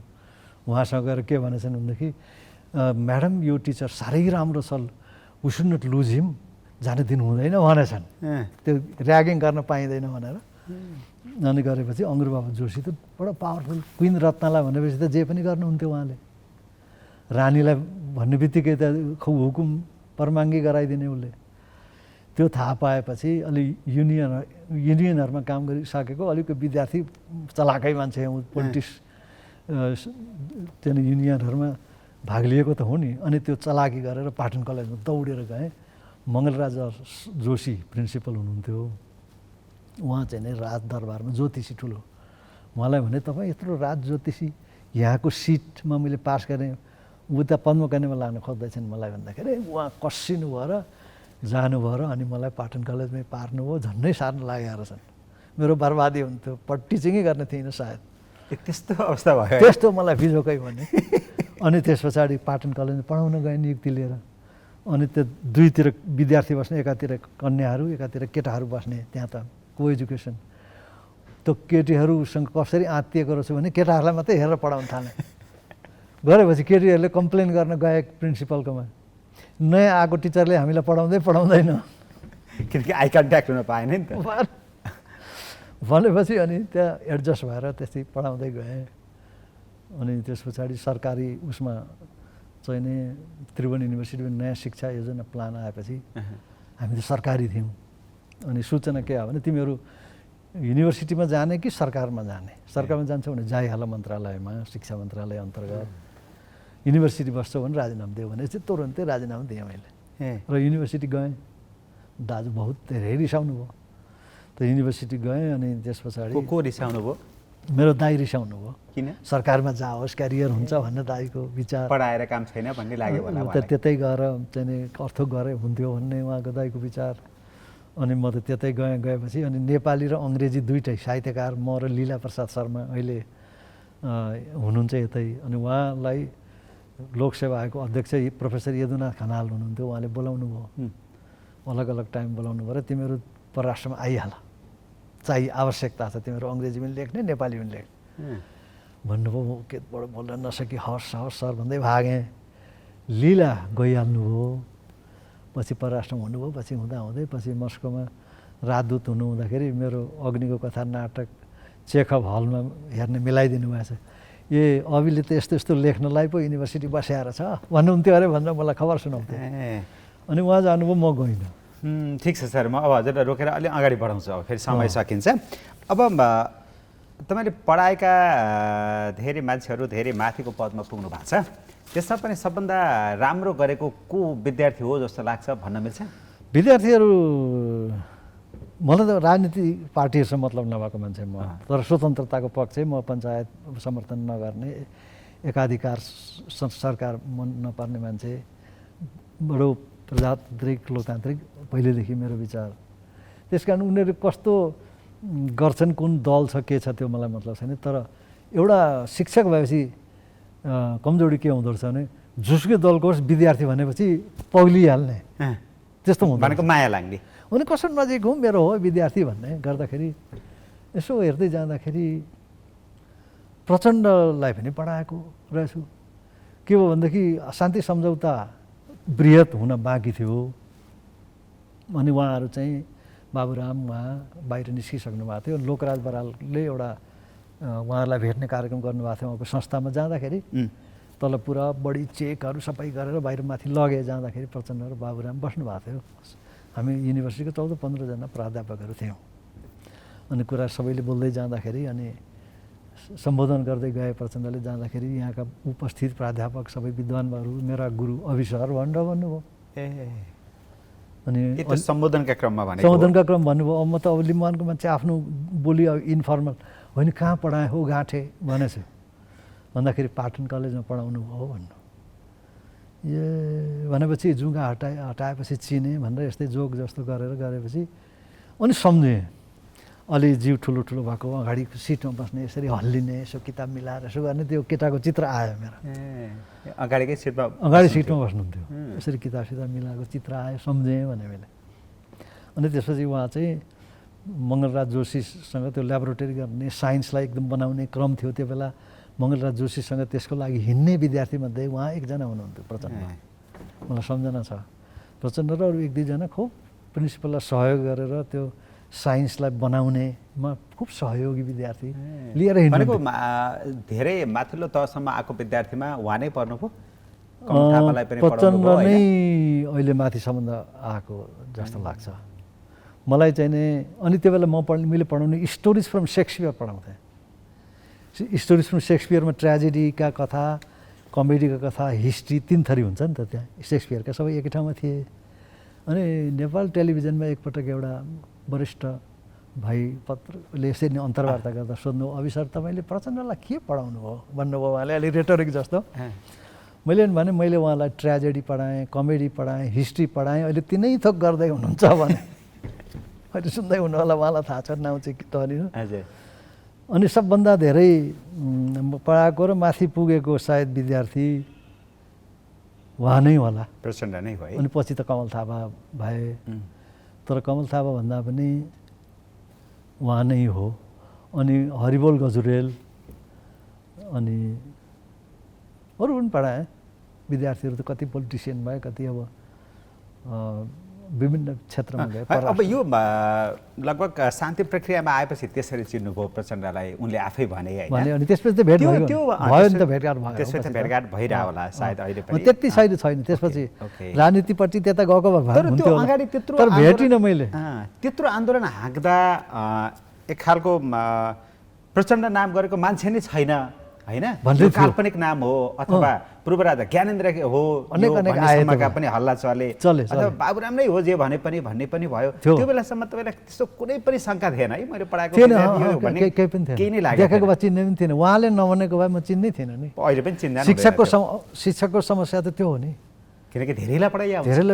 उहाँसँग गएर के भनेछन् भनेदेखि, म्याडम यो टिचर साह्रै राम्रो छ, वी सुड नट लुज हिम, जान दिनु हुँदैन भनेछन्। त्यो ऱ्यागिङ गर्न पाइँदैन भनेर। अनि गरेपछि अङ्गुर बाबा जोशी त बडा पावरफुल, क्विन रत्नलाई भनेपछि त जे पनि गर्नुहुन्थ्यो उहाँले। रानीलाई भन्ने बित्तिकै त हुकुम परमाङ्गी गराइदिने उसले। त्यो थाहा पाएपछि अलि युनियनहरूमा काम गरिसकेको अलिक विद्यार्थी चलाकै मान्छे, पोलिटिक्स त्यहाँ युनियनहरूमा भाग लिएको त हो नि। अनि त्यो चलाकी गरेर पाटन कलेजमा दौडेर गएँ। मङ्गलराज जोशी प्रिन्सिपल हुनुहुन्थ्यो, उहाँ चाहिँ नि राज दरबारमा ज्योतिषी ठुलो। उहाँलाई भने, तपाईँ यत्रो राज ज्योतिषी, यहाँको सिटमा मैले पास गरेँ, उता पद्मकन्यामा लान खोज्दैछन् मलाई भन्दाखेरि उहाँ कसिनु भयो र जानुभयो र अनि मलाई पाटन कलेजमै पार्नुभयो, झन्डै सार्न लागेका रहेछन्। मेरो बर्बादी हुन्थ्यो, टिचिङै गर्ने थिइनँ सायद। त्यस्तो अवस्था भयो? त्यस्तो मलाई बिजोकै भने। अनि त्यस पछाडि पाटन कलेजमा पढाउन गएँ नियुक्ति लिएर। अनि त्यो दुईतिर विद्यार्थी बस्ने, एकातिर कन्याहरू, एकातिर केटाहरू बस्ने, त्यहाँ त को एजुकेसन। त्यो केटीहरूसँग कसरी आत्तिएको रहेछ भने केटाहरूलाई मात्रै हेरेर पढाउन थालेँ। गरेपछि केटीहरूले कम्प्लेन गर्न गए प्रिन्सिपलकोमा, नयाँ आएको टिचरले हामीलाई पढाउँदैन, किनकि आई कन्ट्याक्ट हुन पाएन नि त भनेपछि अनि त्यहाँ एडजस्ट भएर त्यस्तै पढाउँदै गएँ। अनि त्यस पछाडि सरकारी उसमा चाहिँ नि त्रिभुवन युनिभर्सिटीमा नयाँ शिक्षा योजना प्लान आएपछि हामी त सरकारी थियौँ। अनि सूचना के आयो भने, तिमीहरू युनिभर्सिटीमा जाने कि सरकारमा जाने? सरकारमा जान्छौ भने जाइहाल मन्त्रालयमा, शिक्षा मन्त्रालय अन्तर्गत। युनिभर्सिटी बस्छौ भने राजीनामा दियो भने चाहिँ तुरुन्तै राजीनामा दिएँ मैले। र युनिभर्सिटी गएँ। दाजु बहुत धेरै रिसाउनु भयो। त युनिभर्सिटी गएँ। अनि त्यस पछाडि को रिसाउनु भयो? मेरो दाइ रिसाउनु भयो। किन? सरकारमा जाओस्, क्यारियर हुन्छ भन्ने दाइको विचार। पढाएर काम छैन भन्ने लाग्यो होला त त्यतै गएर चाहिँ नि अर्थो गरे हुन्थ्यो भन्ने उहाँको दाइको विचार। अनि म त त्यतै गएपछि अनि नेपाली र अङ्ग्रेजी दुइटै साहित्यकार म र लीला प्रसाद शर्मा अहिले हुनुहुन्छ यतै। अनि उहाँलाई लोकसेवा आयोगको अध्यक्ष प्रोफेसर यदुनाथ खनाल हुनुहुन्थ्यो, उहाँले बोलाउनु भयो, अलग अलग टाइम बोलाउनु भयो र तिमीहरू परराष्ट्रमा आइहाल, आवश्यकता छ, तिमीहरू अङ्ग्रेजी पनि लेख्ने, नेपाली पनि लेख्ने। भन्नुभयो, म केबाट बोल्न नसके हवस् हवस् सर भन्दै भागेँ। लीला गइहाल्नु हो, पछि परराष्ट्रमा हुनुभयो, पछि हुँदै पछि मस्कोमा राजदूत हुनु हुँदाखेरि मेरो अग्निको कथा नाटक चेखब हलमा हेर्ने मिलाइदिनु भएको छ। ए अभिले त यस्तो यस्तो लेख्नलाई पो युनिभर्सिटी बस्याएर छ भन्नुहुन्थ्यो अरे भनेर मलाई खबर सुनाउँथ्यो। अनि उहाँ जानुभयो, म गइनँ। ठिक छ सर, म अब हजुरलाई रोकेर अलि अगाडि बढाउँछु, अब फेरि समय सकिन्छ। अब तपाईँले पढाएका धेरै मान्छेहरू धेरै माथिको पदमा पुग्नु भएको छ, त्यसमा पनि सबभन्दा राम्रो गरेको को विद्यार्थी हो जस्तो लाग्छ भन्न मिल्छ? विद्यार्थीहरू, मलाई त राजनीति पार्टीहरूसँग मतलब नभएको मान्छे म, तर स्वतन्त्रताको पक्ष म पञ्चायत समर्थन नगर्ने, एकाधिकार सरकार मन नपर्ने मान्छे, बडो प्रजातान्त्रिक लोकतान्त्रिक पहिलेदेखि मेरो विचार। त्यस कारण उनीहरू कस्तो गर्छन्, कुन दल छ के छ त्यो मलाई मतलब छैन, तर एउटा शिक्षक भएपछि कमजोरी के हुँदो रहेछ भने जुसुकै दलको विद्यार्थी भनेपछि पग्लिहाल्ने, त्यस्तो हुँदो भनेको माया लाग्ने। अनि कसो नजिक हुँ मेरो हो विद्यार्थी भन्ने गर्दाखेरि यसो हेर्दै जाँदाखेरि प्रचण्डलाई पनि पढाएको रहेछु। के हो भनेदेखि शान्ति सम्झौता बृहत हुन बाँकी थियो, अनि उहाँहरू चाहिँ बाबुराम उहाँ बाहिर निस्किसक्नु भएको थियो। लोकराज बरालले एउटा उहाँहरूलाई भेट्ने कार्यक्रम गर्नुभएको थियो। उहाँको संस्थामा जाँदाखेरि तल पुरा बढी चेकहरू सबै गरेर बाहिर माथि लगे जाँदाखेरि प्रचण्ड र बाबुराम बस्नु भएको थियो। हामी युनिभर्सिटीको 14-15 जना प्राध्यापकहरू थियौँ। अनि कुरा सबैले बोल्दै जाँदाखेरि अनि सम्बोधन गर्दै गए प्रचण्डले जाँदाखेरि यहाँका उपस्थित प्राध्यापक सबै विद्वानहरू मेरा गुरु अभिसर भनेर भन्नुभयो। अनि सम्बोधनका क्रममा भने सम्बोधनका क्रम भन्नुभयो। अब म त अब लिम्बुवानको मान्छे, आफ्नो बोली अब इन्फर्मल होइन, कहाँ पढाएँ हो गाँठे भनेछु भन्दाखेरि पाटन कलेजमा पढाउनु भयो भन्नु। ए भनेपछि जुङ्गा हटाएपछि चिने भनेर यस्तै जोक जस्तो गरेपछि अनि सम्झेँ। अलि जिउ ठुलो ठुलो भएको, अगाडिको सिटमा बस्ने, यसरी हल्लिने, यसो किताब मिलाएर यसो गर्ने, त्यो केटाको चित्र आयो मेरो। अगाडिकै सिटमा, अगाडि सिटमा बस्नुहुन्थ्यो, यसरी किताब मिलाएको चित्र आयो, सम्झेँ भने मैले। अनि त्यसपछि उहाँ चाहिँ मङ्गलराज जोशीसँग त्यो ल्याबोरेटरी गर्ने, साइन्सलाई एकदम बनाउने क्रम थियो त्यो बेला। मङ्गलराज जोशीसँग त्यसको लागि हिँड्ने विद्यार्थीमध्ये उहाँ एकजना हुनुहुन्थ्यो प्रचण्ड। मलाई सम्झना छ प्रचण्ड र अरू 1-2 जना खुब प्रिन्सिपललाई सहयोग गरेर त्यो साइन्सलाई बनाउनेमा खुब सहयोगी विद्यार्थी लिएर हिँड्नु। धेरै माथिल्लो तहसम्म आएको विद्यार्थीमा उहाँ नै पर्नुभयो? प्रचण्ड नै अहिले माथिसम्म आएको जस्तो लाग्छ मलाई चाहिँ नि। अनि त्यो बेला मैले पढाउने स्टोरिज फ्रम सेक्सपियर पढाउँथेँ। स्टोरिज फ्रम सेक्सपियरमा ट्रेजेडीका कथा, कमेडीका कथा, हिस्ट्री 3 थरी हुन्छ नि त त्यहाँ। सेक्सपियरका सबै एकै ठाउँमा थिए। अनि नेपाल टेलिभिजनमा एकपटक एउटा वरिष्ठ भाइ पत्रले यसरी अन्तर्वार्ता गर्दा सोध्नु, अभिसर तपाईँले प्रचण्डलाई के पढाउनु हो भन्नुभयो। उहाँले अलि रेटोरिक जस्तो। मैले भने मैले उहाँलाई ट्रेजेडी पढाएँ, कमेडी पढाएँ, हिस्ट्री पढाएँ, अहिले 3 थोक गर्दै हुनुहुन्छ भने। अहिले सुन्दै हुनु होला, उहाँलाई थाहा छ नाउँ चाहिँ तहरी। अनि सबभन्दा धेरै पढाएको र माथि पुगेको सायद विद्यार्थी उहाँ नै होला, प्रचण्ड नै भयो। अनि पछि त कमल थापा भए, तर कमल थापा भन्दा पनि उहाँ नै हो। अनि हरिबोल गजुरेल अनि अरू पनि पढाएँ विद्यार्थीहरू। त कति पोलिटिसियन भए, कति अब विभिन्न क्षेत्रमा गए। अब यो लगभग शान्ति प्रक्रियामा आएपछि त्यसरी चिन्नुभयो प्रचण्डलाई, उनले आफै भने होइन? अनि त्यसपछि त भेट भयो नि त, भेटघाट भयो। त्यसपछि भेटघाट भइरह होला सायद अहिले पनि। त्यति छैन त्यसपछि राजनीतिपट्टि त्यता गएको भए हुन्थ्यो, अगाडि त्यत्रो तर भेटिनँ मैले। त्यत्रो आन्दोलन हाँक्दा एक खालको प्रचण्ड नाम गरेको मान्छे नै छैन होइन, काल्पनिक नाम हो अथवा पूर्व राजा ज्ञानेन्द्र हो भन्नेसम्मका पनि हल्ला चले, अथवा बाबुराम नै हो जे भने पनि भन्ने पनि भयो। त्यो बेलासम्म तपाईँलाई त्यस्तो कुनै पनि शङ्का थिएन है? मैले पढाएको केही पनि थिएन, केही नै लाग्यो, देखेको भए चिन्ने पनि थिएन। उहाँले नभनेको भए म चिन्नै थिएन नि। अहिले पनि चिन्दैन। शिक्षकको समस्या त त्यो हो नि, किनकि धेरैलाई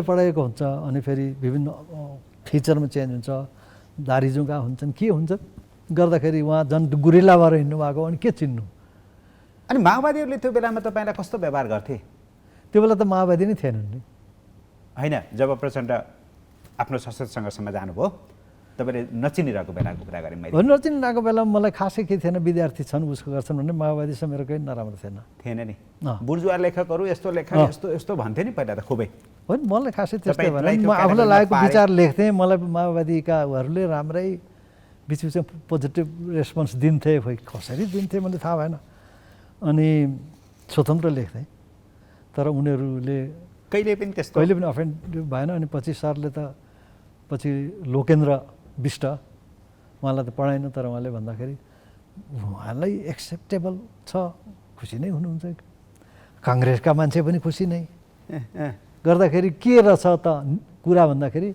पढाएको हुन्छ। अनि फेरि विभिन्न फिचरमा चेन्ज हुन्छ, दारीजुङ्गा हुन्छन्, के हुन्छ गर्दाखेरि उहाँ झन् गुरिल्ला भएर हिँड्नु भएको, अनि के चिन्नु। अनि माओवादीहरूले त्यो बेलामा तपाईँलाई कस्तो व्यवहार गर्थे? त्यो बेला त माओवादी नै थिएनन् नि होइन, जब प्रचण्ड आफ्नो सशस्त्र सङ्घर्षमा जानुभयो तपाईँले नचिनिरहेको बेलाको कुरा गरेँ मैले। नचिनिरहेको बेलामा मलाई खासै केही थिएन, विद्यार्थी छन् उसको गर्छन् भन्ने माओवादीसँग मेरो केही नराम्रो थिएन नि। बुर्जुवा लेखकहरू यस्तो यस्तो यस्तो भन्थे नि पहिला त खुबै। होइन, मलाई खासै त्यस्तै भएन। म आफूलाई लागेको विचार लेख्थेँ, मलाई माओवादीका उहरूले राम्रै बिचबिचमा पोजिटिभ रेस्पोन्स दिन्थे, कसरी दिन्थे मैले थाहा भएन। अनि स्वतन्त्र लेख्थेँ, तर उनीहरूले कहिले पनि अफेन्ड भएन। अनि पछि सरले त पछि लोकेन्द्र विष्ट उहाँलाई त पढाएन, तर उहाँले भन्दाखेरि उहाँलाई एक्सेप्टेबल छ, खुसी नै हुनुहुन्छ। काङ्ग्रेसका मान्छे पनि खुसी नै गर्दाखेरि के रहेछ त कुरा भन्दाखेरि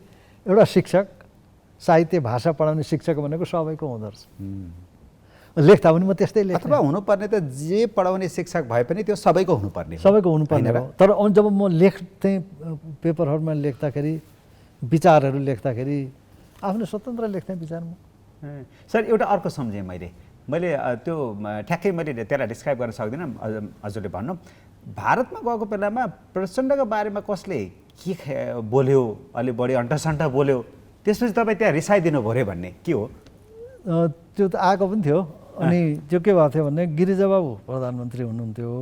एउटा शिक्षक, साहित्य भाषा पढाउने शिक्षक भनेको सबैको हुँदो रहेछ। लेख्दा पनि म त्यस्तै लेख्थेँ। अथवा हुनुपर्ने त जे पढाउने शिक्षक भए पनि त्यो सबैको हुनुपर्ने हो। तर जब म लेख्थेँ पेपरहरूमा लेख्दाखेरि, विचारहरू लेख्दाखेरि आफ्नो स्वतन्त्र लेख्थेँ विचारमा। सर एउटा अर्को सम्झेँ मैले त्यो ठ्याक्कै मैले त्यसलाई डिस्क्राइब गर्न सक्दिनँ, हजुरले भन्नु। भारतमा गएको बेलामा प्रचण्डको बारेमा कसले के बोल्यो, अलि बढी अन्टसन्ट बोल्यो, त्यसपछि तपाईँ त्यहाँ रिसाइदिनु भयो भन्ने के हो? त्यो त आएको पनि थियो। अनि त्यो के भएको थियो भने गिरिजाबाबु प्रधानमन्त्री हुनुहुन्थ्यो,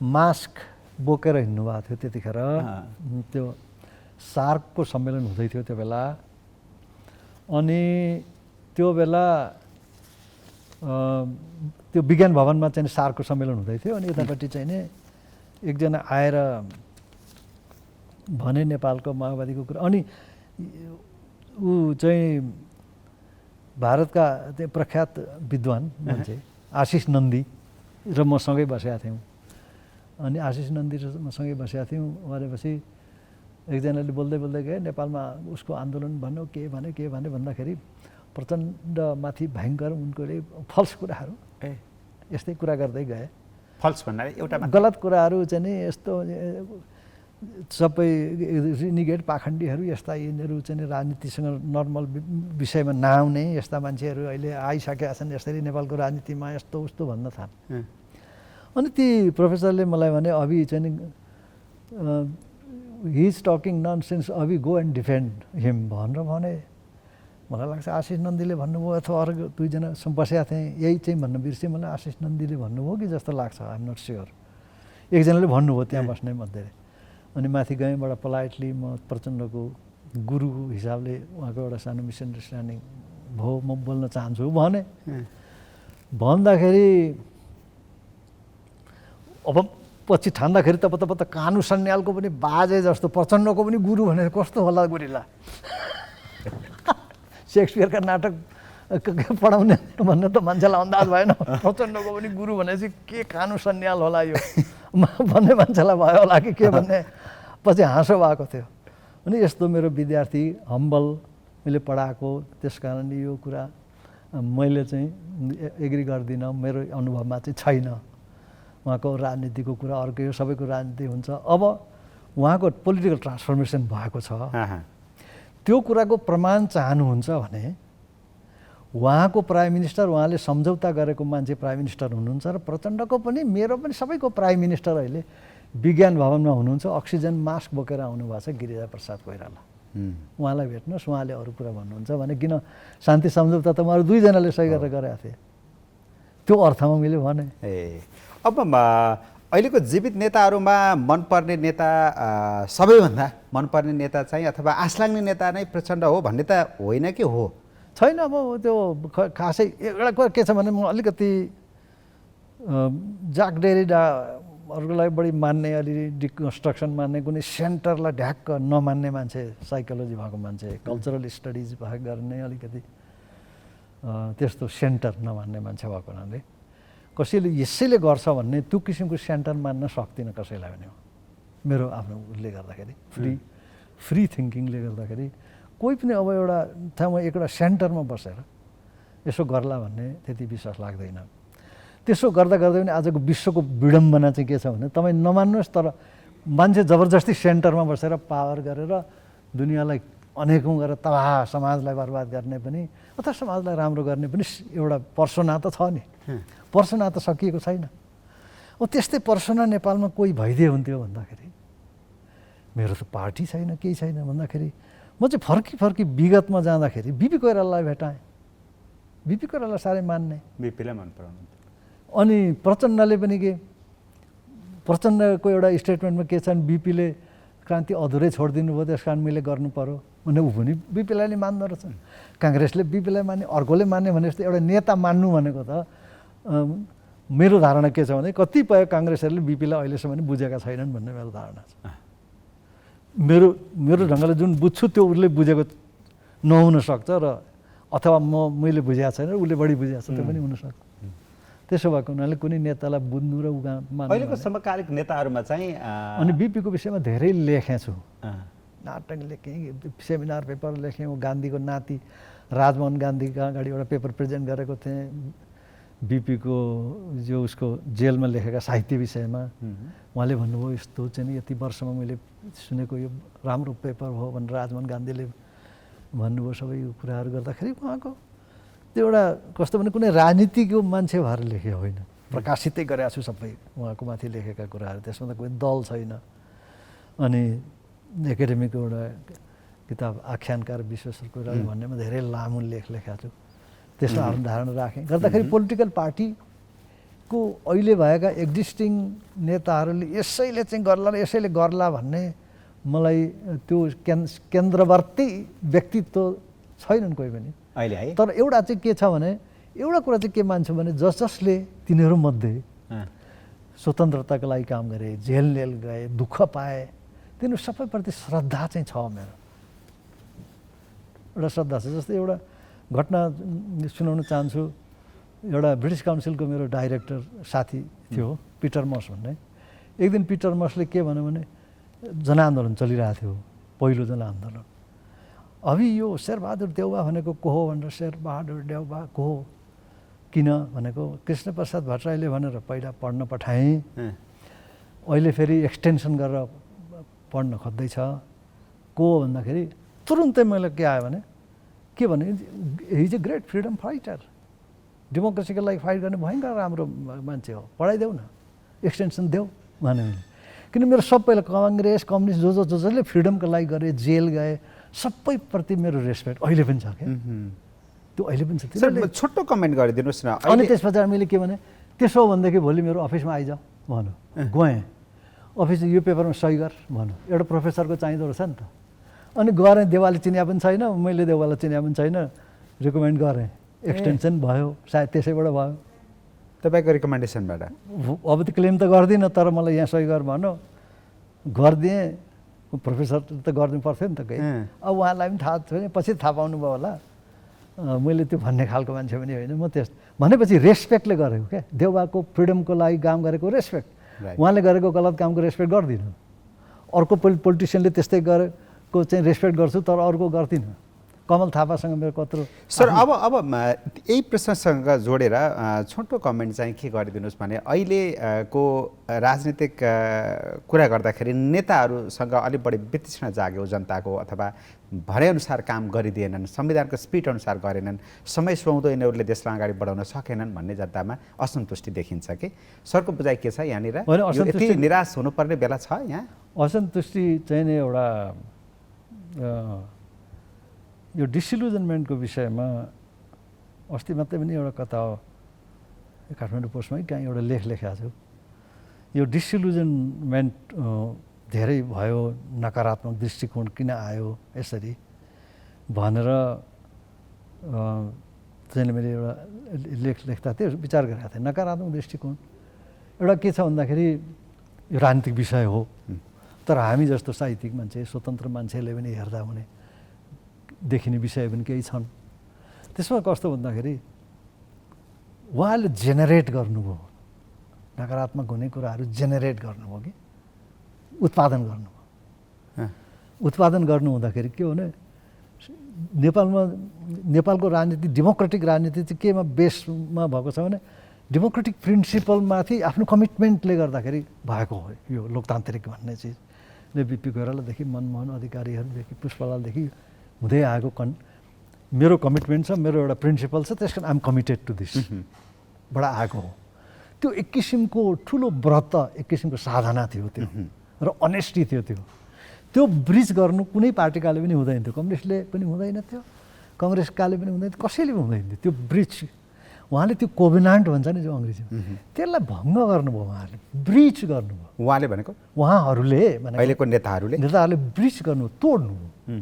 मास्क बोकेर हिँड्नु भएको थियो त्यतिखेर। त्यो सार्कको सम्मेलन हुँदै थियो त्यो बेला। अनि त्यो बेला त्यो विज्ञान भवनमा चाहिँ सार्कको सम्मेलन हुँदै थियो। अनि यतापट्टि चाहिँ नि एकजना आएर भने नेपालको माओवादीको कुरा। अनि ऊ चाहिँ भारतका त्यो प्रख्यात विद्वान मान्छे आशिष नन्दी र म सँगै बसेका थियौँ। अनि आशिष नन्दी र म सँगै बसेका थियौँ। भनेपछि एकजनाले बोल्दै बोल्दै गए, नेपालमा उसको आन्दोलन भन्यो, के भने भन्दाखेरि प्रचण्डमाथि भयङ्कर उनको फल्स कुराहरू यस्तै कुरा गर्दै गए। फल्स भन्नाले एउटा गलत कुराहरू चाहिँ नि यस्तो सबै रिनिगेट पाखण्डीहरू यस्ता यिनीहरू चाहिँ राजनीतिसँग नर्मल विषयमा नआउने यस्ता मान्छेहरू अहिले आइसकेका छन्, यसरी नेपालको राजनीतिमा यस्तो उस्तो भन्न थाले। अनि ती प्रोफेसरले मलाई भने अभि चाहिँ हि इज टकिङ ननसेन्स, अभि गो एन्ड डिफेन्ड हिम भनेर भने। मलाई लाग्छ आशिष नन्दीले भन्नुभयो अथवा अरू दुईजना बसेका थिएँ, यही चाहिँ भन्न बिर्सेँ। मलाई आशिष नन्दीले भन्नुभयो कि जस्तो लाग्छ, आइ एम नट स्योर। एकजनाले भन्नुभयो त्यहाँ बस्ने मध्ये। अनि माथि गएँ, बडा पोलाइटली म प्रचण्डको गुरुको हिसाबले उहाँको एउटा सानो मिसअन्डरस्ट्यान्डिङ भयो, म बोल्न चाहन्छु भने। भन्दाखेरि अब पछि ठान्दाखेरि त पत्ता कानु सन्यालको पनि बाजे जस्तो, प्रचण्डको पनि गुरु भनेर कस्तो होला गुरिला। सेक्सपियरका नाटक पढाउने भन्ने त मान्छेलाई अन्दाज भएन। प्रचण्डको पनि गुरु भनेपछि के कानु सन्याल होला यो भन्ने मान्छेलाई भयो होला कि के भन्ने पछि हाँसो भएको थियो। अनि यस्तो मेरो विद्यार्थी हम्बल मैले पढाएको, त्यस कारणले यो कुरा मैले चाहिँ एग्री गर्दिनँ, मेरो अनुभवमा चाहिँ छैन। उहाँको राजनीतिको कुरा अर्कै हो, सबैको राजनीति हुन्छ। अब उहाँको पोलिटिकल ट्रान्सफर्मेसन भएको छ, त्यो कुराको प्रमाण चाहनुहुन्छ भने उहाँको प्राइम मिनिस्टर, उहाँले सम्झौता गरेको मान्छे प्राइम मिनिस्टर हुनुहुन्छ र प्रचण्डको पनि मेरो पनि सबैको प्राइम मिनिस्टर अहिले विज्ञान भवनमा हुनुहुन्छ। अक्सिजन मास्क बोकेर आउनुभएको छ गिरिजा प्रसाद कोइराला। उहाँलाई भेट्नुहोस्, उहाँले अरू कुरा भन्नुहुन्छ भने किन शान्ति सम्झौता त उहाँहरू दुईजनाले सही गरेर गरेका थिए, त्यो अर्थमा मैले भने। अब अहिलेको जीवित नेताहरूमा मनपर्ने नेता, सबैभन्दा मनपर्ने नेता चाहिँ अथवा आश लाग्ने नेता नै प्रचण्ड हो भन्ने त होइन कि हो? छैन। अब त्यो खासै एउटा कुरा के छ भने म अलिकति जाक डेरिडाहरूलाई बढी मान्ने, अलि डिकन्स्ट्रक्सन मान्ने, कुनै सेन्टरलाई ढ्याक्क नमान्ने मान्छे, साइकोलोजी भएको मान्छे, कल्चरल स्टडिज गर्ने अलिकति त्यस्तो सेन्टर नमान्ने मान्छे भएको हुनाले कसैले यसैले गर्छ भन्ने त्यो किसिमको सेन्टर मान्न सक्दिनँ कसैलाई पनि। मेरो आफ्नो उसले गर्दाखेरि फ्री थिङ्किङले गर्दाखेरि कोही पनि अब एउटा ठाउँमा एउटा सेन्टरमा बसेर यसो गर्ला भन्ने त्यति विश्वास लाग्दैन। त्यसो गर्दा गर्दै पनि आजको विश्वको विडम्बना चाहिँ के छ भने तपाईँ नमान्नुहोस्, तर मान्छे जबरजस्ती सेन्टरमा बसेर पावर गरेर दुनियाँलाई अनेकौँ गरेर तबाह, समाजलाई बर्बाद गर्ने पनि अथवा समाजलाई राम्रो गर्ने पनि एउटा पर्सोना त छ नि। पर्सोना त सकिएको छैन। अब त्यस्तै पर्सोना नेपालमा कोही भइदिए हुन्थ्यो भन्दाखेरि, मेरो त पार्टी छैन, केही छैन भन्दाखेरि म म चाहिँ फर्की विगतमा जाँदाखेरि बिपी कोइरालालाई भेटाएँ। बिपी कोइराला साह्रै मान्ने, बिपीलाई मन पराउनु। अनि प्रचण्डले पनि के, प्रचण्डको एउटा स्टेटमेन्टमा के छन्, बिपीले क्रान्ति अधुरै छोडिदिनु भयो त्यस कारण मैले गर्नु पर्यो भने ऊ पनि बिपीलाई नै मान्दो रहेछ। काङ्ग्रेसले बिपीलाई मान्ने, अर्कोले मान्ने भने जस्तो एउटा नेता मान्नु भनेको त मेरो धारणा के छ भने कतिपय काङ्ग्रेसहरूले बिपीलाई अहिलेसम्म पनि बुझेका छैनन् भन्ने मेरो धारणा छ। मेरो ढङ्गले जुन बुझ्छु त्यो उसले बुझेको नहुन सक्छ, र अथवा मैले बुझेको छैन उसले बढी बुझेको छ त्यो पनि हुनसक्छ। त्यसो भएको हुनाले कुनै नेतालाई बुझ्नु र अहिलेको समकालिक नेताहरूमा चाहिँ अनि बिपीको विषयमा धेरै लेखेँ छु, नाटक लेखेँ, सेमिनार पेपर लेखेँ। गान्धीको नाति राजमोहन गान्धीका अगाडि एउटा पेपर प्रेजेन्ट गरेको थिएँ बिपीको जो उसको जेलमा लेखेका साहित्य विषयमा। उहाँले भन्नुभयो यस्तो चाहिँ यति वर्षमा मैले सुनेको यो राम्रो पेपर हो भनेर राजमोहन गान्धीले भन्नुभयो। सबै यो कुराहरू गर्दाखेरि उहाँको त्यो एउटा कस्तो भने कुनै राजनीतिको मान्छे भएर लेखेको होइन, प्रकाशितै गरेको छु सबै उहाँको माथि लेखेका कुराहरू। त्यसमा त कुनै दल छैन। अनि एकाडेमीको एउटा किताब आख्यानकार विश्वेश्वर कोइराला भन्नेमा धेरै लामो लेख लेखेको छु। त्यसमा धारणा राखेँ गर्दाखेरि पोलिटिकल पार्टीको अहिले भएका एक्जिस्टिङ नेताहरूले यसैले चाहिँ गर्ला र यसैले गर्ला भन्ने मलाई त्यो केन्द्रवर्ती व्यक्तित्व छैनन् कोही पनि अहिले है। तर एउटा चाहिँ के छ भने, एउटा कुरा चाहिँ के मान्छु भने जसले तिनीहरूमध्ये स्वतन्त्रताको लागि काम गरे, जेल गए, दुःख पाए, तिनीहरू सबैप्रति श्रद्धा चाहिँ छ मेरो। एउटा श्रद्धा छ। जस्तै एउटा घटना सुनाउन चाहन्छु। एउटा ब्रिटिस काउन्सिलको मेरो डाइरेक्टर साथी थियो पिटर मस भन्ने। एक दिन पिटर मसले के भन्यो भने जनआन्दोलन चलिरहेको थियो, पहिलो जनआन्दोलन। अभि यो शेरबहादुर देउवा भनेको को हो भनेर, शेरबहादुर देउवा को हो किन भनेको कृष्णप्रसाद भट्टराईले भनेर पहिला पढ्न पठाएँ। अहिले फेरि एक्सटेन्सन गरेर पढ्न खोज्दैछ। को हो भन्दाखेरि तुरुन्तै मैले के आयो भने के भने he is a great freedom fighter, डेमोक्रेसीको लागि फाइट गर्ने भयङ्कर राम्रो मान्छे हो, पढाइदेऊ न, एक्सटेन्सन देऊ भने मैले। किन मेरो सबैलाई काङ्ग्रेस कम्युनिस्ट जसले फ्रिडमको लागि गरे, जेल गए, सबैप्रति मेरो रेस्पेक्ट अहिले पनि छ क्या। त्यो अहिले पनि छ। छोटो कमेन्ट गरिदिनुहोस् न। अनि त्यसपछि मैले के भने त्यसो हो भनेदेखि भोलि मेरो अफिसमा आइजाऊ भन्यो। गएँ अफिस, यो पेपरमा सही गर भन्यो। एउटा प्रोफेसरको चाहिँदो रहेछ नि त। अनि गएँ, देवालले चिनिया पनि छैन, मैले देवाललाई चिनिया पनि छैन, रिकमेन्ड गरेँ, एक्सटेन्सन भयो, सायद त्यसैबाट भयो। तपाईँको रिकमेन्डेसनबाट? अब त क्लेम त गर्दिनँ, तर मलाई यहाँ सही गर भन्यो, गरिदिएँ। प्रोफेसर त गरिदिनु पर्थ्यो नि त केही। अब उहाँलाई पनि थाहा छैन, पछि थाहा पाउनु भयो होला। मैले त्यो भन्ने खालको मान्छे पनि होइन म। भनेपछि रेस्पेक्टले गरेको क्या, देउबाको फ्रिडमको लागि काम गरेको रेस्पेक्ट। उहाँले गरेको गलत कामको रेस्पेक्ट गर्दिनँ। अर्को पोलिटिसियनले त्यस्तै गरेको चाहिँ रेस्पेक्ट गर्छु, तर अर्को गर्दिनँ। कमल थापासँग मेरो कत्रो। सर अब यही प्रश्नसँग जोडेर छोटो कमेन्ट चाहिँ के गरिदिनुहोस् भने अहिलेको राजनीतिक कुरा गर्दाखेरि नेताहरूसँग अलिक बढी वितृष्णा जाग्यो जनताको, अथवा भरेअनुसार काम गरिदिएनन्, संविधानको स्पिड अनुसार गरेनन्, समय सुहाउँदो यिनीहरूले देशलाई अगाडि बढाउन सकेनन् भन्ने जनतामा असन्तुष्टि देखिन्छ कि सरको बुझाइ के छ यहाँनिर? यति निराश हुनुपर्ने बेला छ यहाँ? असन्तुष्टि चाहिँ नि एउटा यो डिसिलुजनमेन्टको विषयमा अस्ति मात्रै पनि एउटा कथा हो काठमाडौँ पोस्टमै कहाँ एउटा लेख लेखेको छु। यो डिसिलुजनमेन्ट धेरै भयो, नकारात्मक दृष्टिकोण किन आयो यसरी भनेर चाहिँ मैले एउटा लेख लेख्दा थिएँ, विचार गरेको थिएँ। नकारात्मक दृष्टिकोण एउटा के छ भन्दाखेरि यो राजनीतिक विषय हो, तर हामी जस्तो साहित्यिक मान्छे, स्वतन्त्र मान्छेले पनि हेर्दा हुने देखिने विषय पनि केही छन्। त्यसमा कस्तो भन्दाखेरि उहाँले जेनेरेट गर्नुभयो, नकारात्मक हुने कुराहरू जेनेरेट गर्नुभयो कि उत्पादन गर्नुभयो। उत्पादन गर्नु हुँदाखेरि के हो भने नेपालको राजनीति, डेमोक्रेटिक राजनीति चाहिँ केमा बेसमा भएको छ भने डेमोक्रेटिक प्रिन्सिपलमाथि आफ्नो कमिटमेन्टले गर्दाखेरि भएको हो यो लोकतान्त्रिक भन्ने चिजले। बिपी कोइरालादेखि मनमोहन अधिकारीहरूदेखि पुष्पलालदेखि हुँदै आएको मेरो कमिटमेन्ट छ, मेरो एउटा प्रिन्सिपल छ, त्यस कारण आइएम कमिटेड टु दिस बाट आएको हो। त्यो एक किसिमको ठुलो व्रत, एक किसिमको साधना थियो त्यो, र अनेस्टी थियो त्यो। त्यो ब्रिज गर्नु कुनै पार्टीकाले पनि हुँदैन थियो, कम्युनिस्टले पनि हुँदैन थियो, कङ्ग्रेसकाले पनि हुँदैन थियो, कसैले पनि हुँदैन थियो। त्यो ब्रिज उहाँले त्यो कोभेनान्ट भन्छ नि जो अङ्ग्रेजीमा, त्यसलाई भङ्ग गर्नुभयो उहाँहरूले, ब्रिज गर्नुभयो। उहाँले भनेको उहाँहरूले भने अहिलेको नेताहरूले ब्रिज गर्नु, तोड्नुभयो।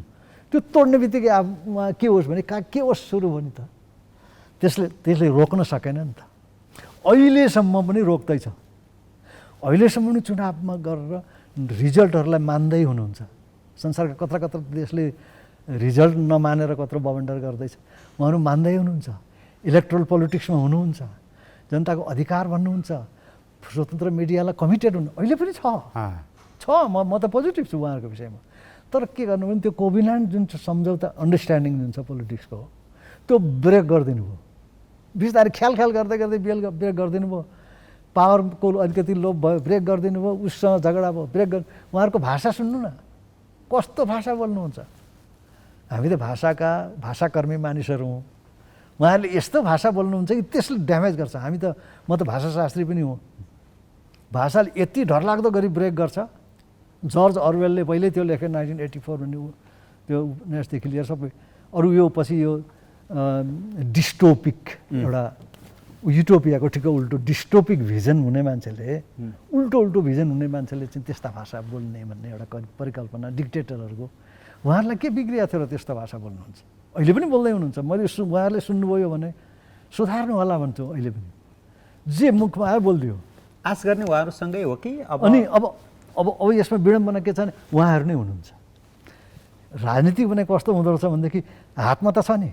त्यो तोड्ने बित्तिकै अब उहाँ के होस् भने के होस् सुरु भयो नि त, त्यसले रोक्न सकेन नि त। अहिलेसम्म पनि रोक्दैछ, अहिलेसम्म पनि चुनावमा गरेर रिजल्टहरूलाई मान्दै हुनुहुन्छ। संसारका कत्र कत्र देशले रिजल्ट नमानेर कत्रो बबन्डर गर्दैछ, उहाँहरू मान्दै हुनुहुन्छ। इलेक्ट्रल पोलिटिक्समा हुनुहुन्छ, जनताको अधिकार भन्नुहुन्छ, स्वतन्त्र मिडियालाई कमिटेड हुनु अहिले पनि छ। म त पोजिटिभ छु उहाँहरूको विषयमा। तर के गर्नु भने त्यो कोभिनान्ट जुन सम्झौता अन्डरस्ट्यान्डिङ जुन छ पोलिटिक्सको, त्यो ब्रेक गरिदिनु भयो। बिस्तारै ख्याल गर्दै गर्दै ब्रेक गरिदिनु भयो। पावरको अलिकति लोभ भयो, ब्रेक गरिदिनु भयो। उससँग झगडा भयो, ब्रेक गर्नु। उहाँहरूको भाषा सुन्नु न, कस्तो भाषा बोल्नुहुन्छ। हामी त भाषाकर्मी मानिसहरू हौँ, उहाँहरूले यस्तो भाषा बोल्नुहुन्छ कि त्यसले ड्यामेज गर्छ। म त भाषाशास्त्री पनि हो। भाषाले यति डरलाग्दो गरी ब्रेक गर्छ। जर्ज अर्वेलले पहिले त्यो लेखे 1984 भन्ने त्यो उपन्यासदेखि लिएर सबै अरू यो पछि यो डिस्टोपिक एउटा युटोपियाको ठिक उल्टो डिस्टोपिक भिजन हुने मान्छेले, उल्टो भिजन हुने मान्छेले चाहिँ त्यस्ता भाषा बोल्ने भन्ने एउटा परिकल्पना डिक्टेटरहरूको, उहाँहरूलाई के बिग्रिया थियो र त्यस्तो भाषा बोल्नुहुन्छ। अहिले पनि बोल्दै हुनुहुन्छ। मैले उहाँहरूले सुन्नुभयो भने सुधार्नु होला भन्छु। अहिले पनि जे मुखमा आयो बोलिदियो। आश गर्ने उहाँहरूसँगै हो कि अनि अब यसमा विडम्बना के छ भने उहाँहरू नै हुनुहुन्छ। राजनीति भने कस्तो हुँदो रहेछ भनेदेखि हातमा त छ नि,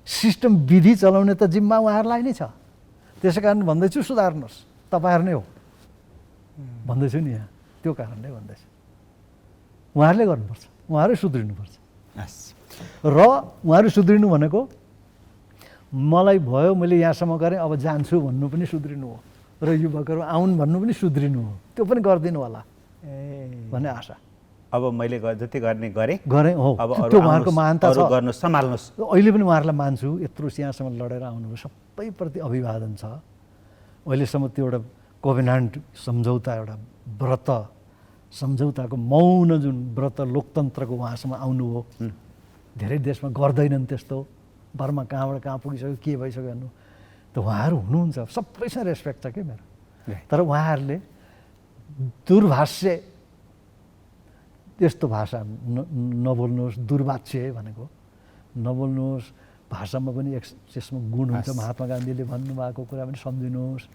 सिस्टम विधि चलाउने त जिम्मा उहाँहरूलाई नै छ। त्यसै कारण भन्दैछु सुधार्नुहोस्, तपाईँहरू नै हो भन्दैछु नि यहाँ। त्यो कारणले भन्दैछु उहाँहरूले गर्नुपर्छ, उहाँहरू सुध्रिनुपर्छ। र उहाँहरू सुध्रिनु भनेको मलाई भयो, मैले यहाँसम्म गरेँ, अब जान्छु भन्नु पनि सुध्रिनु हो, र युवकहरू आउन् भन्नु पनि सुध्रिनु हो। त्यो पनि गरिदिनु होला भन्ने आशा। अब मैले जति गर्ने गरेँ हो, अब त्यो उहाँहरूको महानता छ। गर्नुहोस्, सम्हाल्नुहोस्। अहिले पनि उहाँहरूलाई मान्छु, यत्रो यहाँसम्म लडेर आउनुभयो, सबैप्रति अभिवादन छ। अहिलेसम्म त्यो एउटा कोभेनान्ट सम्झौता, एउटा व्रत सम्झौताको मौन जुन व्रत लोकतन्त्रको उहाँसम्म आउनुभयो। धेरै देशमा गर्दैनन् त्यस्तो। बर्मा कहाँबाट कहाँ पुगिसक्यो, के भइसक्यो भन्नु त उहाँहरू हुनुहुन्छ। सबैसँग रेस्पेक्ट छ क्या मेरो। तर उहाँहरूले दुर्भाष्य त्यस्तो भाषा नबोल्नुहोस्, दुर्वाच्य भनेको नबोल्नुहोस्। भाषामा पनि त्यसमा गुण हुन्छ। महात्मा गान्धीले भन्नुभएको कुरा पनि सम्झिनुहोस्।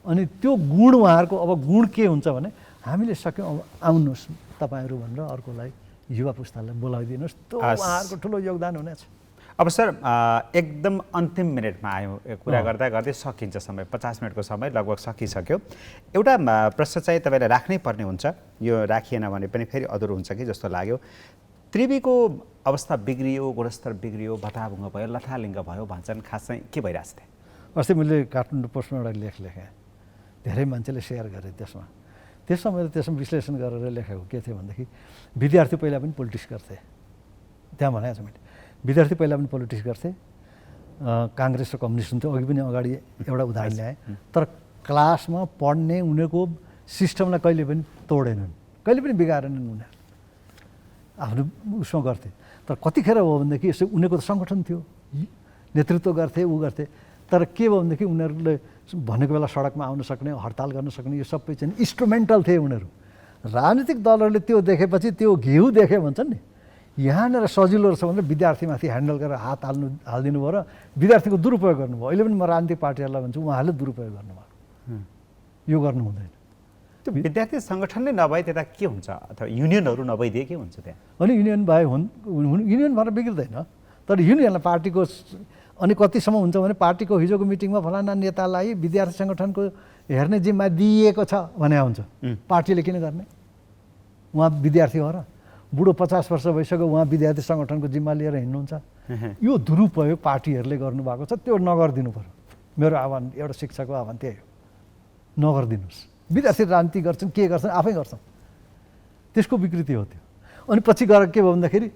अनि त्यो गुण उहाँहरूको, अब गुण के हुन्छ भने हामीले सक्यौँ अब आउनुहोस् तपाईँहरू भनेर अर्कोलाई, युवा पुस्तालाई बोलाइदिनुहोस्। त्यो उहाँहरूको ठुलो योगदान हुनेछ। अब सर एकदम अन्तिम मिनटमा आयौँ, कुरा गर्दा गर्दै सकिन्छ समय, 50 मिनटको समय लगभग सकिसक्यो। एउटा प्रश्न चाहिँ तपाईँलाई राख्नै पर्ने हुन्छ, यो राखिएन भने पनि फेरि अधुरो हुन्छ कि जस्तो लाग्यो। त्रिवीको अवस्था बिग्रियो, गुणस्तर बिग्रियो, भताभुङ्ग भयो, लथालिङ्ग भयो भन्छन्। खास चाहिँ के भइरहेको थियो? अस्ति मैले काठमाडौँ पोस्टमा एउटा लेख लेखेँ, धेरै मान्छेले सेयर गरे। त्यसमा मैले त्यसमा विश्लेषण गरेर लेखेको के थियो भनेदेखि विद्यार्थी पहिला पनि पोलिटिक्स गर्थे। त्यहाँ भनेको छु मैले, विद्यार्थी पहिला पनि पोलिटिक्स गर्थे। काङ्ग्रेस र कम्युनिस्ट हुन्थ्यो, अघि पनि अगाडि एउटा उदाहरण ल्याएँ। तर क्लासमा पढ्ने उनीहरूको सिस्टमलाई कहिले पनि तोडेनन्, कहिले पनि बिगारेनन्। उनीहरू आफ्नो उसमा गर्थे। तर कतिखेर हो भनेदेखि यसो उनीहरूको त सङ्गठन थियो, नेतृत्व गर्थे, गर्थे। तर के भयो भनेदेखि उनीहरूले भनेको बेला सडकमा आउन सक्ने, हडताल गर्न सक्ने, यो सबै चाहिँ इन्स्ट्रुमेन्टल थिए उनीहरू। राजनीतिक दलहरूले त्यो देखेपछि त्यो घिउ देखे भन्छन् नि, यहाँनिर सजिलो रहेछ भनेर विद्यार्थीमाथि ह्यान्डल गरेर हालिदिनु भयो र विद्यार्थीको दुरुपयोग गर्नुभयो। अहिले पनि म राजनीतिक पार्टीहरूलाई भन्छु उहाँहरूले दुरुपयोग गर्नुभयो, यो गर्नु हुँदैन। त्यो विद्यार्थी सङ्गठन नै नभए त्यता के हुन्छ, अथवा युनियनहरू नभइदिए के हुन्छ त्यहाँ? अनि युनियन भए युनियन भएर बिग्रिँदैन। तर युनियनलाई पार्टीको अनि कतिसम्म हुन्छ भने पार्टीको हिजोको मिटिङमा फलाना नेतालाई विद्यार्थी सङ्गठनको हेर्ने जिम्मा दिइएको छ भने हुन्छ। पार्टीले किन गर्ने? उहाँ विद्यार्थी हो र, बुढो 50 वर्ष भइसक्यो, उहाँ विद्यार्थी सङ्गठनको जिम्मा लिएर हिँड्नुहुन्छ। यो दुरुपयोग पार्टीहरूले गर्नुभएको छ, त्यो नगरिदिनु पर्यो। मेरो आह्वान, एउटा शिक्षकको आह्वान त्यही हो, नगरिदिनुहोस्। विद्यार्थी राजनीति गर्छन्, के गर्छन्, आफै गर्छन्, त्यसको विकृति हो त्यो। अनि पछि गएर के भयो भन्दाखेरि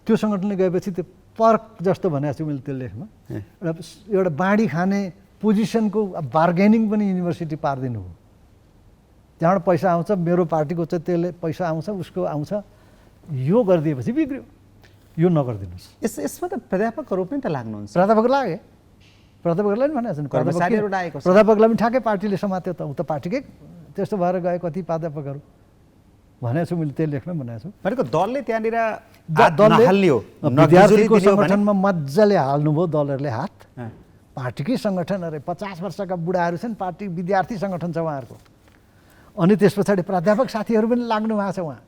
त्यो सङ्गठनले गएपछि त्यो पर्क जस्तो भनेको छु मैले त्यो लेखमा, एउटा बाँडी खाने पोजिसनको बार्गेनिङ पनि युनिभर्सिटी पारिदिनु हो। त्यहाँबाट पैसा आउँछ, मेरो पार्टीको चाहिँ त्यसले पैसा आउँछ, उसको आउँछ, यो गरिदिएपछि बिग्रियो, यो नगरिदिनुहोस्। यसमा त प्राध्यापकहरू पनि त लाग्नुहुन्छ। प्राध्यापक लागे, प्राध्यापकलाई पनि भनेको छन्, कर्मचारीहरू लागेको छ। प्राध्यापकलाई पनि ठ्याक्कै पार्टीले समात्यो त, ऊ त पार्टीकै त्यस्तो भएर गए कति प्राध्यापकहरू भनेको छु मैले, त्यही लेखमै भनेको छु। भनेको दलले त्यहाँनिर दलले विद्यार्थीको सङ्गठनमा मजाले हाल्नुभयो दलहरूले हात। पार्टीकै सङ्गठन अरे 50 वर्षका बुढाहरू छन्, पार्टी विद्यार्थी सङ्गठन छ उहाँहरूको। अनि त्यस पछाडि प्राध्यापक साथीहरू पनि लाग्नु भएको छ उहाँ।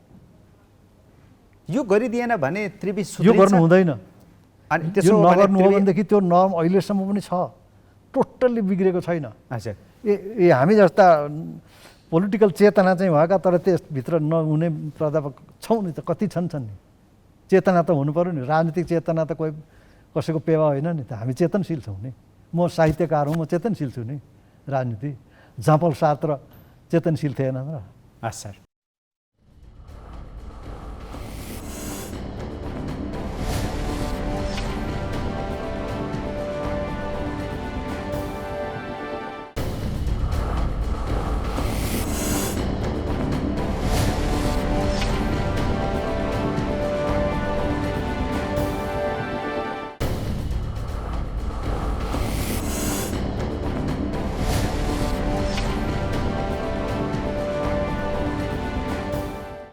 यो गरिदिएन भने त्रिवी यो गर्नु हुँदैन। अनि यो त्यसो नगर्नु हो भनेदेखि त्यो नर्म अहिलेसम्म पनि छ, टोटल्ली बिग्रेको छैन। हजुर, ए हामी जस्ता पोलिटिकल चेतना चाहिँ भएका तर त्यसभित्र नहुने प्राध्यापक छौँ नि त, कति छन् नि। चेतना त हुनु पऱ्यो नि, राजनीतिक चेतना त कोही कसैको पेवा होइन नि त। हामी चेतनशील छौँ नि, म साहित्यकार हुँ, म चेतनशील छु नि। राजनीति झम्पल सात्र चेतनशील थिएन र। हस् सर।